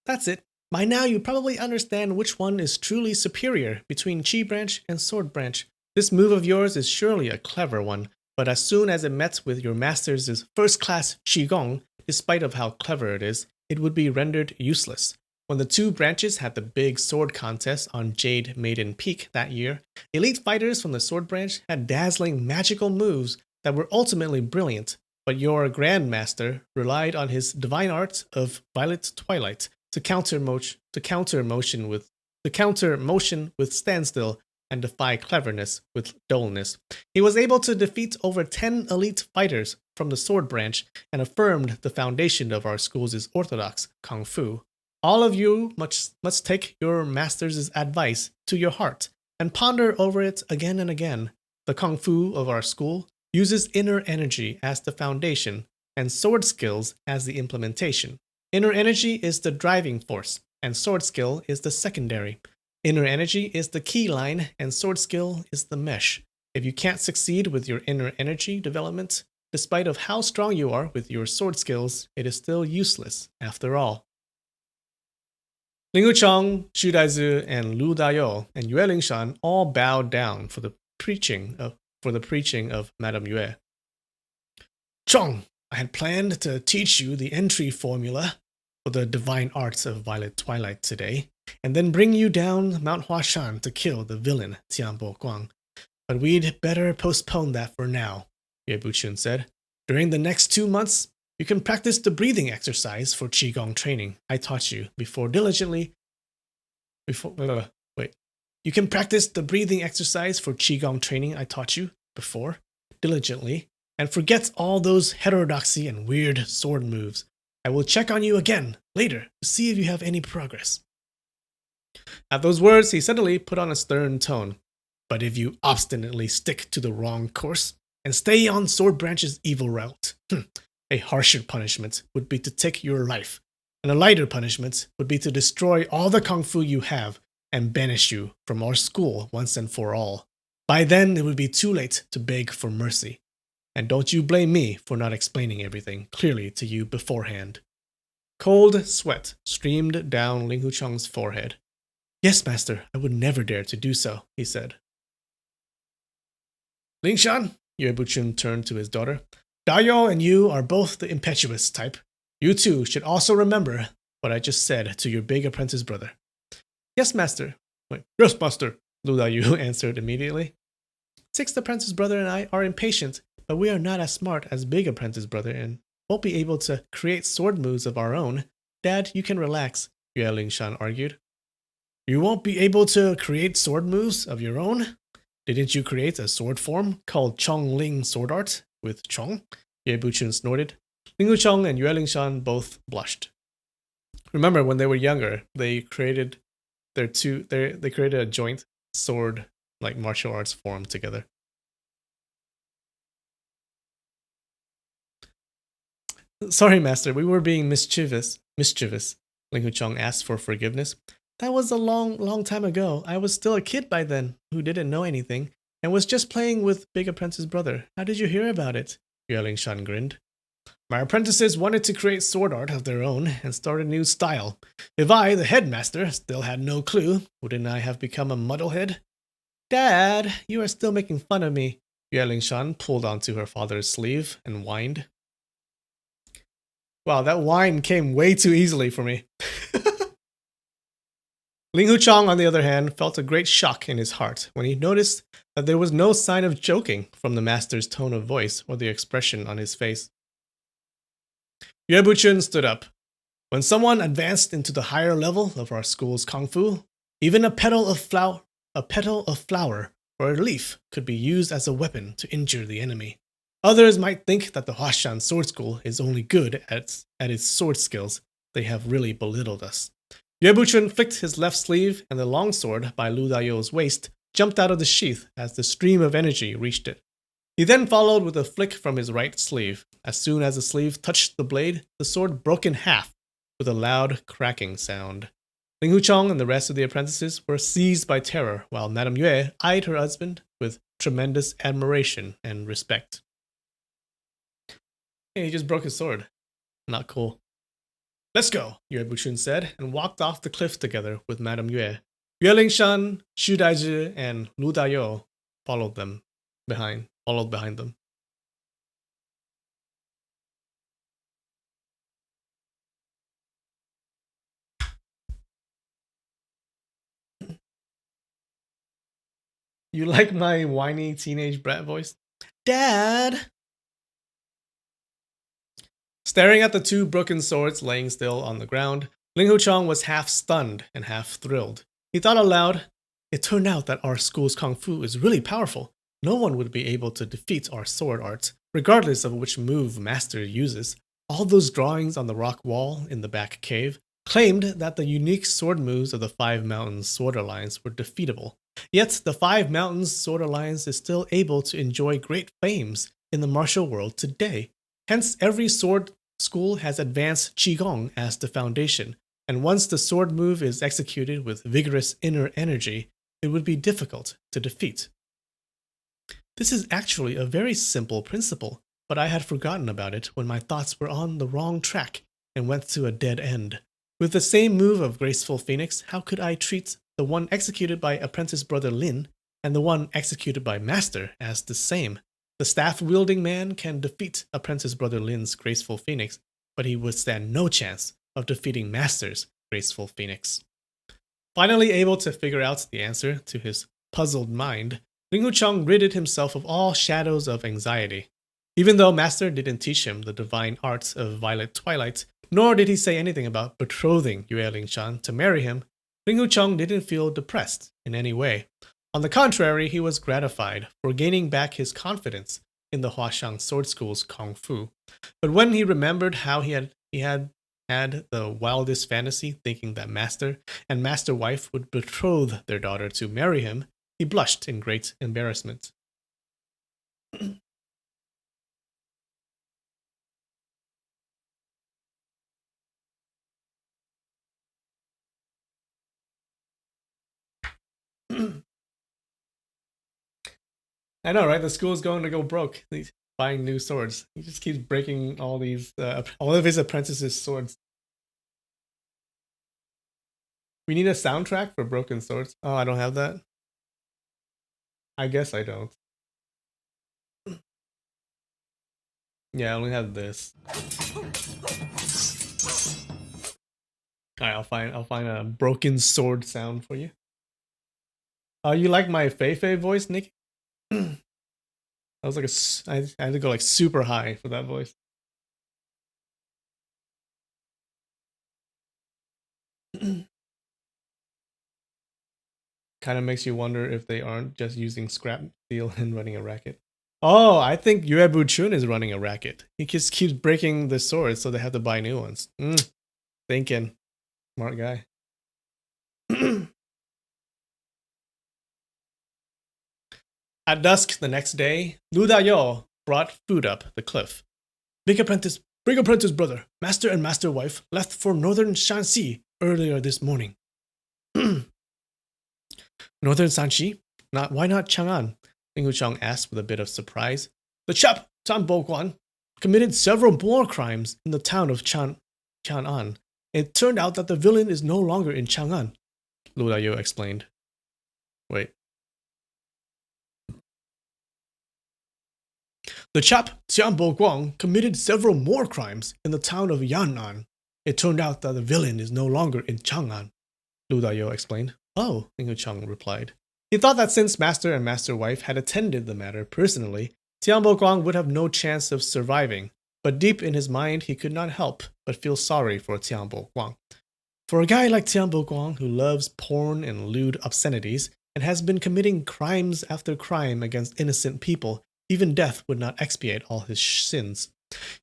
That's it. By now you probably understand which one is truly superior between Chi branch and sword branch. This move of yours is surely a clever one, but as soon as it met with your master's first-class Qigong, despite of how clever it is, it would be rendered useless. When the 2 branches had the big sword contest on Jade Maiden Peak that year, elite fighters from the sword branch had dazzling magical moves that were ultimately brilliant, but your grandmaster relied on his divine art of Violet Twilight to counter motion with standstill and defy cleverness with dullness. He was able to defeat over 10 elite fighters from the sword branch and affirmed the foundation of our school's orthodox kung fu. All of you must take your master's advice to your heart and ponder over it again and again. The kung fu of our school uses inner energy as the foundation and sword skills as the implementation. Inner energy is the driving force, and sword skill is the secondary. Inner energy is the key line, and sword skill is the mesh. If you can't succeed with your inner energy development, despite of how strong you are with your sword skills, it is still useless after all. Ling Wuchang, Xu Daizi, and Lu Dayou and Yue Lingshan all bowed down for the preaching of Madame Yue. Chong, I had planned to teach you the entry formula for the divine arts of Violet Twilight today, and then bring you down Mount Huashan to kill the villain Tian Bo Guang. But we'd better postpone that for now, Yue Buchun said. During the next 2 months, you can practice the breathing exercise for Qigong training I taught you You can practice the breathing exercise for Qigong training I taught you before diligently, and forget all those heterodoxy and weird sword moves. I will check on you again later to see if you have any progress. At those words, he suddenly put on a stern tone. But if you obstinately stick to the wrong course and stay on Sword Branch's evil route, a harsher punishment would be to take your life, and a lighter punishment would be to destroy all the kung fu you have and banish you from our school once and for all. By then, it would be too late to beg for mercy. And don't you blame me for not explaining everything clearly to you beforehand. Cold sweat streamed down Ling Huchang's forehead. Yes, master, I would never dare to do so, he said. Lingshan, Yue Buchun turned to his daughter. Dayou and you are both the impetuous type. You two should also remember what I just said to your big apprentice brother. Yes, master. Yes, master, Lu Dayou answered immediately. Sixth apprentice brother and I are impatient, but we are not as smart as big apprentice brother and won't be able to create sword moves of our own. Dad, you can relax, Yue Lingshan argued. You won't be able to create sword moves of your own? Didn't you create a sword form called Chong Ling Sword Art with Chong? Yue Buchun snorted. Ling Wuchang and Yue Lingshan both blushed. Remember, when they were younger, they created they created a joint sword like martial arts form together. Sorry, master, we were being mischievous. Ling Wuchang asked for forgiveness. That was a long time ago. I was still a kid by then, who didn't know anything, and was just playing with Big Apprentice's brother. How did you hear about it? Yue Lingshan grinned. My apprentices wanted to create sword art of their own and start a new style. If I, the headmaster, still had no clue, wouldn't I have become a muddlehead? Dad, you are still making fun of me. Yue Lingshan pulled onto her father's sleeve and whined. Wow, that whine came way too easily for me. Ling Huchang, on the other hand, felt a great shock in his heart when he noticed that there was no sign of joking from the master's tone of voice or the expression on his face. Yue Buchun stood up. When someone advanced into the higher level of our school's kung fu, even a petal of flower or a leaf could be used as a weapon to injure the enemy. Others might think that the Huashan Sword School is only good at its sword skills. They have really belittled us. Yue Buchun flicked his left sleeve, and the longsword by Lu Dayou's waist jumped out of the sheath as the stream of energy reached it. He then followed with a flick from his right sleeve. As soon as the sleeve touched the blade, the sword broke in half with a loud cracking sound. Ling Huchang and the rest of the apprentices were seized by terror, while Madame Yue eyed her husband with tremendous admiration and respect. Hey, he just broke his sword. Not cool. Let's go, Yue Buchun said, and walked off the cliff together with Madame Yue. Yue Lingshan, Xu Daizi, and Lu Dayou followed behind them. You like my whiny teenage brat voice? Dad! Staring at the two broken swords laying still on the ground, Ling Huchang was half stunned and half thrilled. He thought aloud, it turned out that our school's kung fu is really powerful. No one would be able to defeat our sword art, regardless of which move master uses. All those drawings on the rock wall in the back cave claimed that the unique sword moves of the Five Mountains Sword Alliance were defeatable. Yet the Five Mountains Sword Alliance is still able to enjoy great fames in the martial world today. Hence, every sword school has advanced Qigong as the foundation, and once the sword move is executed with vigorous inner energy, it would be difficult to defeat. This is actually a very simple principle. but I had forgotten about it when my thoughts were on the wrong track and went to a dead end. With the same move of graceful phoenix, how could I treat the one executed by apprentice brother Lin and the one executed by master as the same? The staff-wielding man can defeat apprentice brother Lin's graceful phoenix, but he would stand no chance of defeating master's graceful phoenix. Finally able to figure out the answer to his puzzled mind, Ling Wuchang ridded himself of all shadows of anxiety. Even though master didn't teach him the divine arts of violet twilight, nor did he say anything about betrothing Yue Lingshan to marry him, Ling Wuchang didn't feel depressed in any way. On the contrary, he was gratified for gaining back his confidence in the Huashan Sword School's Kung Fu. But when he remembered how he had the wildest fantasy thinking that master and master wife would betroth their daughter to marry him, he blushed in great embarrassment. I know, right? The school's going to go broke. He's buying new swords. He just keeps breaking all of his apprentices' swords. We need a soundtrack for broken swords. Oh, I don't have that. I guess I don't. Yeah, I only have this. Alright, I'll find a broken sword sound for you. You like my Fei Fei voice, Nick? That was like I had to go like super high for that voice. Kind of makes you wonder if they aren't just using scrap steel and running a racket. Oh, I think Yue Buchun is running a racket. He just keeps breaking the swords, so they have to buy new ones. Thinking. Smart guy. At dusk the next day, Lu Dayo brought food up the cliff. Big apprentice brother, master and master wife left for northern Shanxi earlier this morning. Northern Shanxi? Why not Chang'an? Ling Wuchang asked with a bit of surprise. The chap, Tan Boguan, committed several more crimes in the town of Chang'an. It turned out that the villain is no longer in Chang'an, Lu Dayo explained. Wait. The chap, Tian Boguang, committed several more crimes in the town of Yan'an. It turned out that the villain is no longer in Chang'an, Lu Dayo explained. Oh, Ling Wuchang replied. He thought that since master and master wife had attended the matter personally, Tian Boguang would have no chance of surviving, but deep in his mind he could not help but feel sorry for Tian Boguang. For a guy like Tian Boguang who loves porn and lewd obscenities and has been committing crimes after crime against innocent people, even death would not expiate all his sins.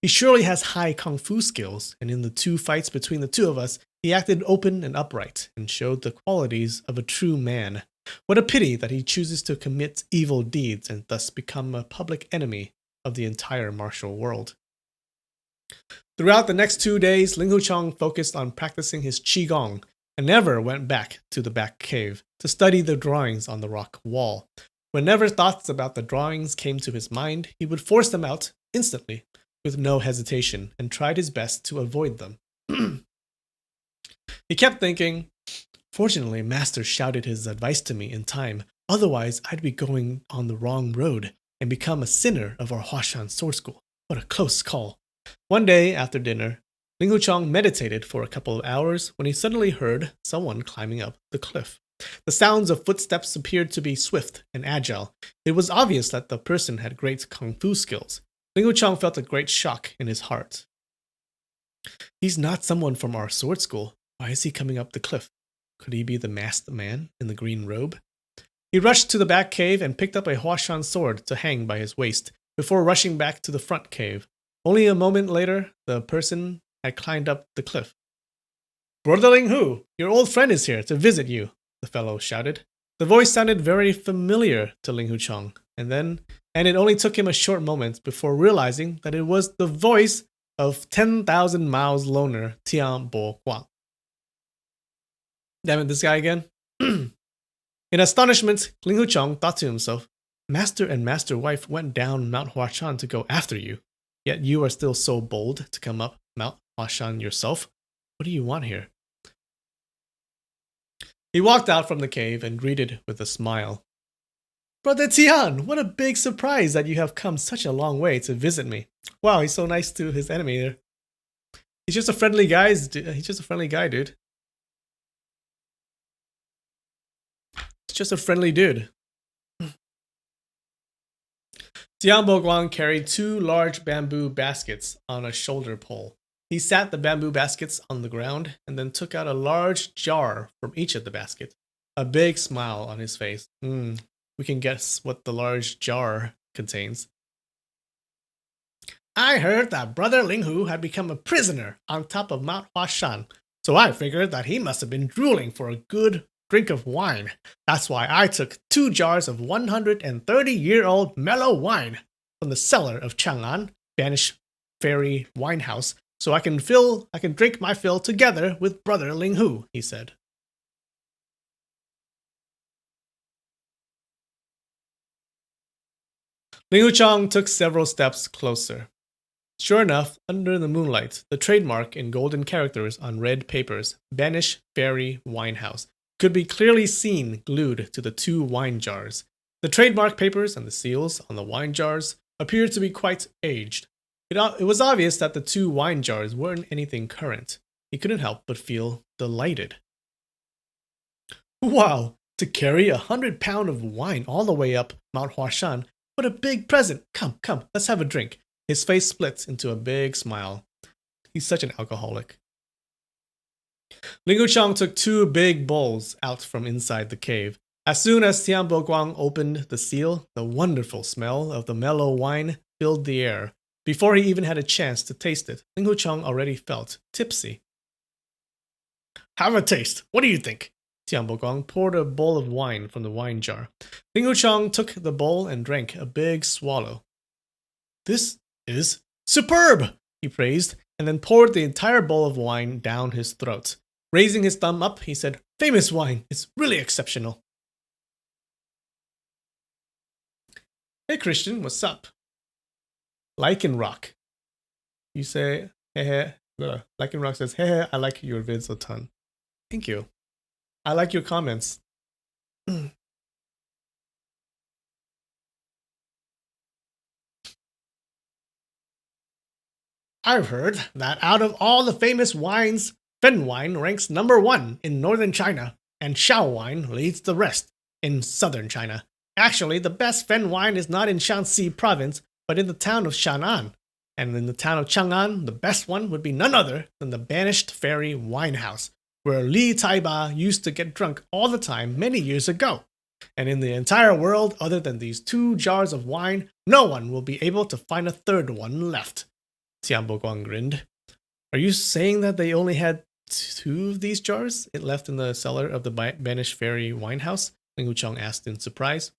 He surely has high kung fu skills, and in the 2 fights between the 2 of us, he acted open and upright and showed the qualities of a true man. What a pity that he chooses to commit evil deeds and thus become a public enemy of the entire martial world. Throughout the next 2 days, Ling Wuchang focused on practicing his qigong and never went back to the back cave to study the drawings on the rock wall. Whenever thoughts about the drawings came to his mind, he would force them out instantly, with no hesitation, and tried his best to avoid them. He kept thinking, fortunately, master shouted his advice to me in time, otherwise I'd be going on the wrong road and become a sinner of our Huashan Sword School. What a close call. One day after dinner, Ling Wuchang meditated for a couple of hours when he suddenly heard someone climbing up the cliff. The sounds of footsteps appeared to be swift and agile. It was obvious that the person had great kung fu skills. Ling Wuchang felt a great shock in his heart. He's not someone from our sword school. Why is he coming up the cliff? Could he be the masked man in the green robe? He rushed to the back cave and picked up a Huashan sword to hang by his waist before rushing back to the front cave. Only a moment later, the person had climbed up the cliff. Brother Ling Hu, your old friend is here to visit you, the fellow shouted. The voice sounded very familiar to Ling Wuchang, and it only took him a short moment before realizing that it was the voice of 10,000 miles loner Tian Bo Guang. Damn it, this guy again? In astonishment, Ling Wuchang thought to himself, Master and Master Wife went down Mount Huashan to go after you. Yet you are still so bold to come up Mount Huashan yourself. What do you want here? He walked out from the cave and greeted with a smile. Brother Tian, what a big surprise that you have come such a long way to visit me. Wow, he's so nice to his enemy there. He's just a friendly guy, He's just a friendly guy, dude. He's just a friendly dude. Tian Boguang carried 2 large bamboo baskets on a shoulder pole. He sat the bamboo baskets on the ground and then took out a large jar from each of the baskets. A big smile on his face. We can guess what the large jar contains. I heard that Brother Linghu had become a prisoner on top of Mount Huashan, so I figured that he must have been drooling for a good drink of wine. That's why I took 2 jars of 130-year-old mellow wine from the cellar of Chang'an, banished fairy winehouse, so I can drink my fill together with Brother Linghu, he said. Ling Wuchang took several steps closer. Sure enough, under the moonlight, the trademark in golden characters on red papers, Banish Fairy Winehouse, could be clearly seen glued to the 2 wine jars. The trademark papers and the seals on the wine jars appeared to be quite aged. It was obvious that the 2 wine jars weren't anything current. He couldn't help but feel delighted. Wow, to carry 100 pounds of wine all the way up Mount Huashan, what a big present! Come, let's have a drink. His face split into a big smile. He's such an alcoholic. Ling Wuchang took 2 big bowls out from inside the cave. As soon as Tian Boguang opened the seal, the wonderful smell of the mellow wine filled the air. Before he even had a chance to taste it, Ling Wuchang already felt tipsy. Have a taste. What do you think? Tian Boguang poured a bowl of wine from the wine jar. Ling Wuchang took the bowl and drank a big swallow. This is superb, he praised, and then poured the entire bowl of wine down his throat. Raising his thumb up, he said, famous wine, it's really exceptional. Hey Christian, what's up? Lichen Rock. You say, hey, Lichen Rock says, hey, I like your vids a ton. Thank you. I like your comments. I've heard that out of all the famous wines, Fen wine ranks number 1 in northern China, and Shao wine leads the rest in southern China. Actually, the best Fen wine is not in Shanxi province, but in the town of Shan'an. And in the town of Chang'an, the best one would be none other than the banished fairy winehouse, where Li Taiba used to get drunk all the time many years ago. And in the entire world, other than these 2 jars of wine, no one will be able to find a third one left. Tian Boguang grinned. Are you saying that they only had 2 of these jars left in the cellar of the banished fairy winehouse? Ling Wuchang asked in surprise.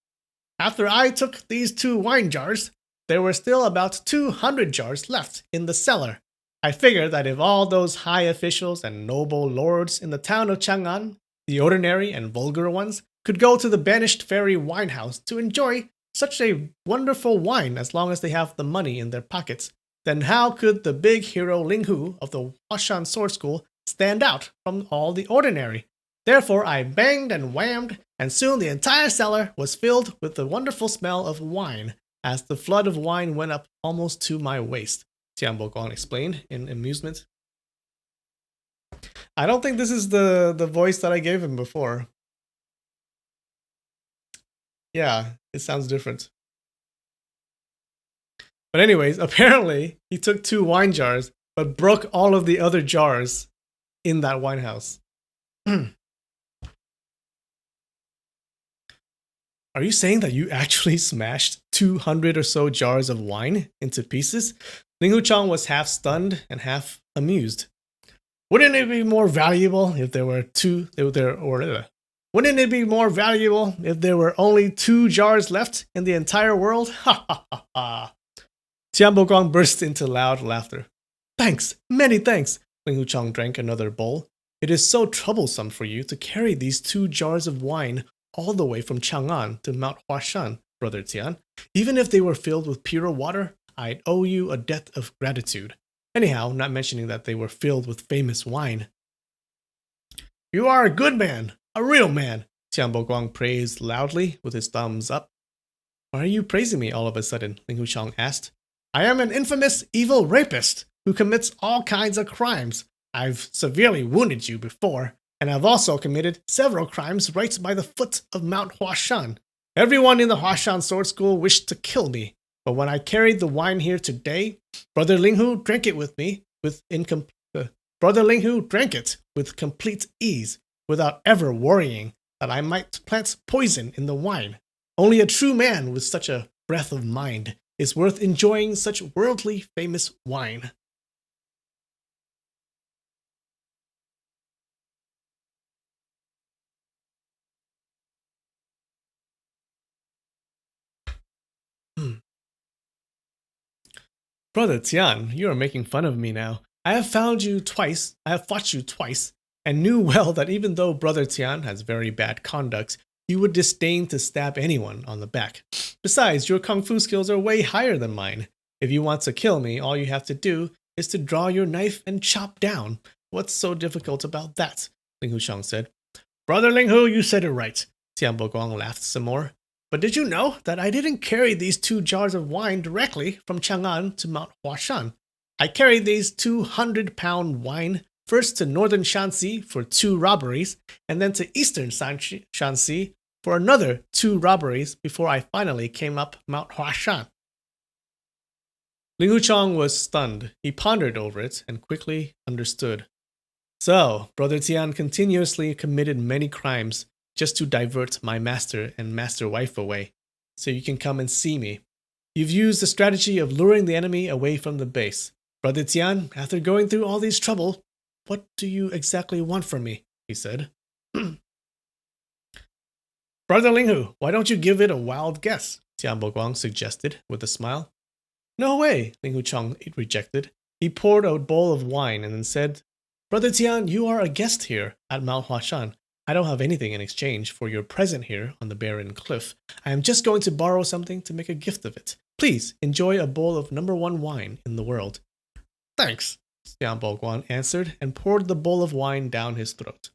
After I took these 2 wine jars, there were still about 200 jars left in the cellar. I figured that if all those high officials and noble lords in the town of Chang'an, the ordinary and vulgar ones, could go to the banished fairy winehouse to enjoy such a wonderful wine as long as they have the money in their pockets, then how could the big hero Linghu of the Huashan Sword School stand out from all the ordinary? Therefore I banged and whammed, and soon the entire cellar was filled with the wonderful smell of wine, as the flood of wine went up almost to my waist, Tian Boguang explained in amusement. I don't think this is the voice that I gave him before. Yeah, it sounds different. But anyways, apparently he took 2 wine jars, but broke all of the other jars in that wine house. Are you saying that you actually smashed 200 or so jars of wine into pieces? Ling Wuchang was half stunned and half amused. Wouldn't it be more valuable if there were Wouldn't it be more valuable if there were only 2 jars left in the entire world? Ha ha ha ha. Tian Boguang burst into loud laughter. Thanks, many thanks. Ling Wuchang drank another bowl. It is so troublesome for you to carry these 2 jars of wine all the way from Chang'an to Mount Huashan, Brother Tian. Even if they were filled with pure water, I'd owe you a debt of gratitude. Anyhow, not mentioning that they were filled with famous wine. You are a good man, a real man, Tianbo Guang praised loudly with his thumbs up. Why are you praising me all of a sudden? Ling Huchang asked. I am an infamous evil rapist who commits all kinds of crimes. I've severely wounded you before, and I've also committed several crimes right by the foot of Mount Huashan. Everyone in the Huashan sword school wished to kill me, but when I carried the wine here today, Brother Linghu drank it with me Brother Linghu drank it with complete ease, without ever worrying that I might plant poison in the wine. Only a true man with such a breadth of mind is worth enjoying such worldly famous wine. Brother Tian, you are making fun of me now. I have fought you twice, and knew well that even though Brother Tian has very bad conduct, you would disdain to stab anyone on the back. Besides, your kung fu skills are way higher than mine. If you want to kill me, all you have to do is to draw your knife and chop down. What's so difficult about that? Ling Huchang said. Brother Ling Hu, you said it right. Tian Boguang laughed some more. But did you know that I didn't carry these 2 jars of wine directly from Chang'an to Mount Huashan? I carried these 200-pound wine first to northern Shanxi for 2 robberies, and then to eastern Shanxi for another 2 robberies before I finally came up Mount Huashan. Ling Huchang was stunned. He pondered over it and quickly understood. So, Brother Tian continuously committed many crimes just to divert my master and master wife away, so you can come and see me. You've used the strategy of luring the enemy away from the base. Brother Tian, after going through all these trouble, what do you exactly want from me? He said. Brother Linghu, why don't you give it a wild guess? Tian Boguang suggested with a smile. No way, Ling Huchang rejected. He poured a bowl of wine and then said, Brother Tian, you are a guest here at Mount Huashan. I don't have anything in exchange for your presence here on the barren cliff. I am just going to borrow something to make a gift of it. Please enjoy a bowl of #1 wine in the world. Thanks, Xian Boguan answered and poured the bowl of wine down his throat.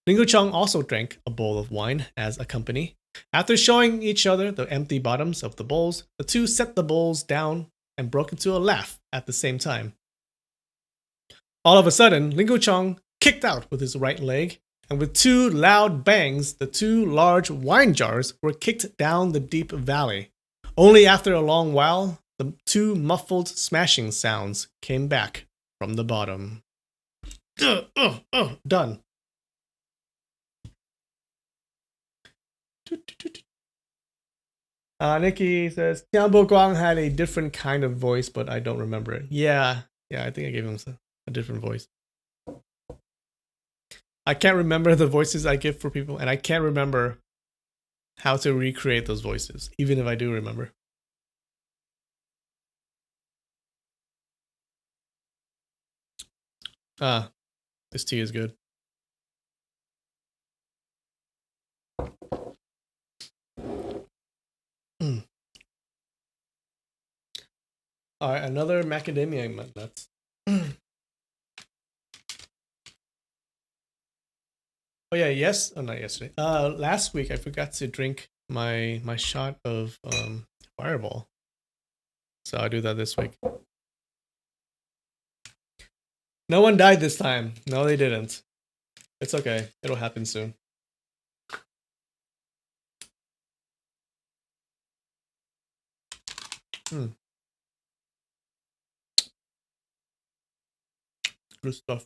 Ling Huchang also drank a bowl of wine as a company. After showing each other the empty bottoms of the bowls, the two set the bowls down and broke into a laugh at the same time. All of a sudden, Ling Huchang kicked out with his right leg, and with 2 loud bangs, the 2 large wine jars were kicked down the deep valley. Only after a long while, the 2 muffled smashing sounds came back from the bottom. Done. Nikki says, Tianbo Guang had a different kind of voice, but I don't remember it. Yeah, I think I gave him a different voice. I can't remember the voices I give for people, and I can't remember how to recreate those voices, even if I do remember. This tea is good. Alright, another macadamia nuts. Oh yeah, not yesterday. Last week I forgot to drink my shot of Fireball. So I'll do that this week. No one died this time. No, they didn't. It's okay. It'll happen soon. Good stuff.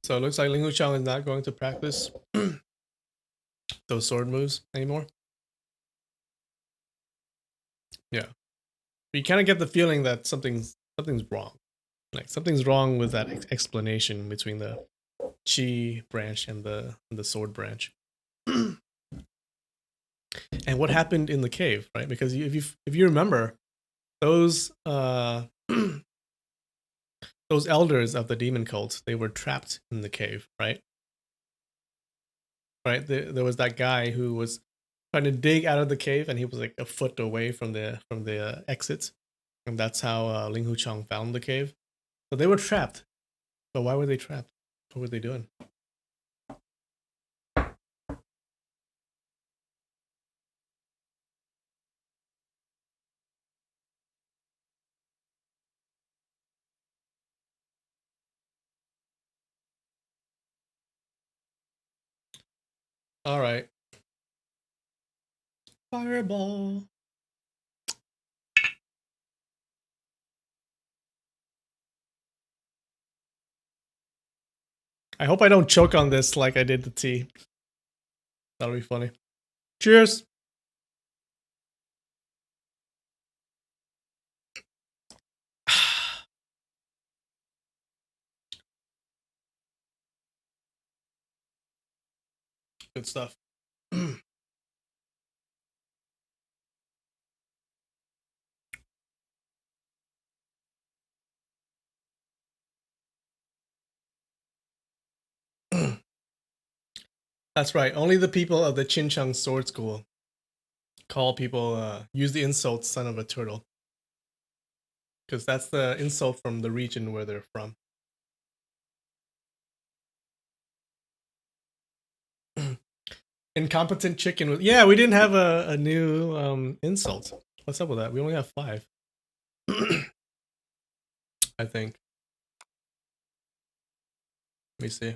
So it looks like Ling Huchang is not going to practice those sword moves anymore. Yeah. But you kind of get the feeling that something's wrong. Like something's wrong with that explanation between the chi branch and the sword branch. And what happened in the cave, right? Because if you remember, those those elders of the demon cult, they were trapped in the cave, right? Right. There was that guy who was trying to dig out of the cave, and he was like a foot away from the exit, and that's how Ling Hu Chang found the cave. So they were trapped. But why were they trapped? What were they doing? All right. Fireball. I hope I don't choke on this like I did the tea. That'll be funny. Cheers. Good stuff. That's right. Only the people of the Chinchang Sword School call people, use the insult son of a turtle. Because that's the insult from the region where they're from. Incompetent chicken. Yeah, we didn't have a new insult. What's up with that? We only have 5. I think. Let me see.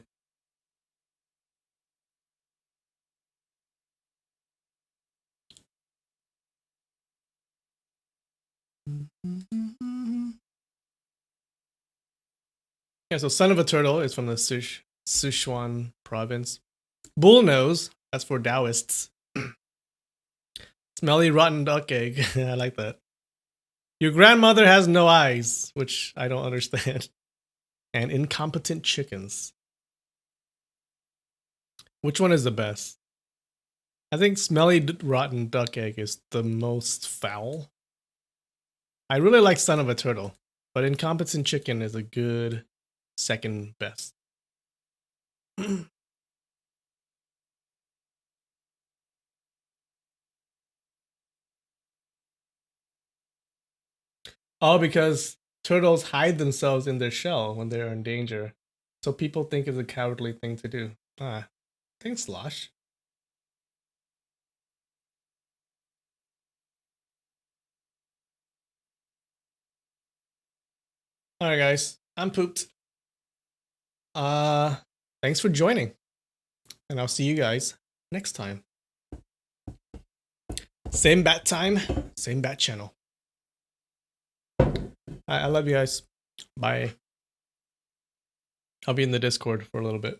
Yeah, so son of a turtle is from the Sichuan province. Bullnose, that's for Taoists. Smelly rotten duck egg. I like that. Your grandmother has no eyes, which I don't understand. And incompetent chickens. Which one is the best? I think smelly rotten duck egg is the most foul. I really like son of a turtle, but incompetent chicken is a good second best. Oh, because turtles hide themselves in their shell when they're in danger. So people think it's a cowardly thing to do. Ah, thanks, Slosh. Alright guys, I'm pooped. Thanks for joining. And I'll see you guys next time. Same bat time, same bat channel. I love you guys. Bye. I'll be in the Discord for a little bit.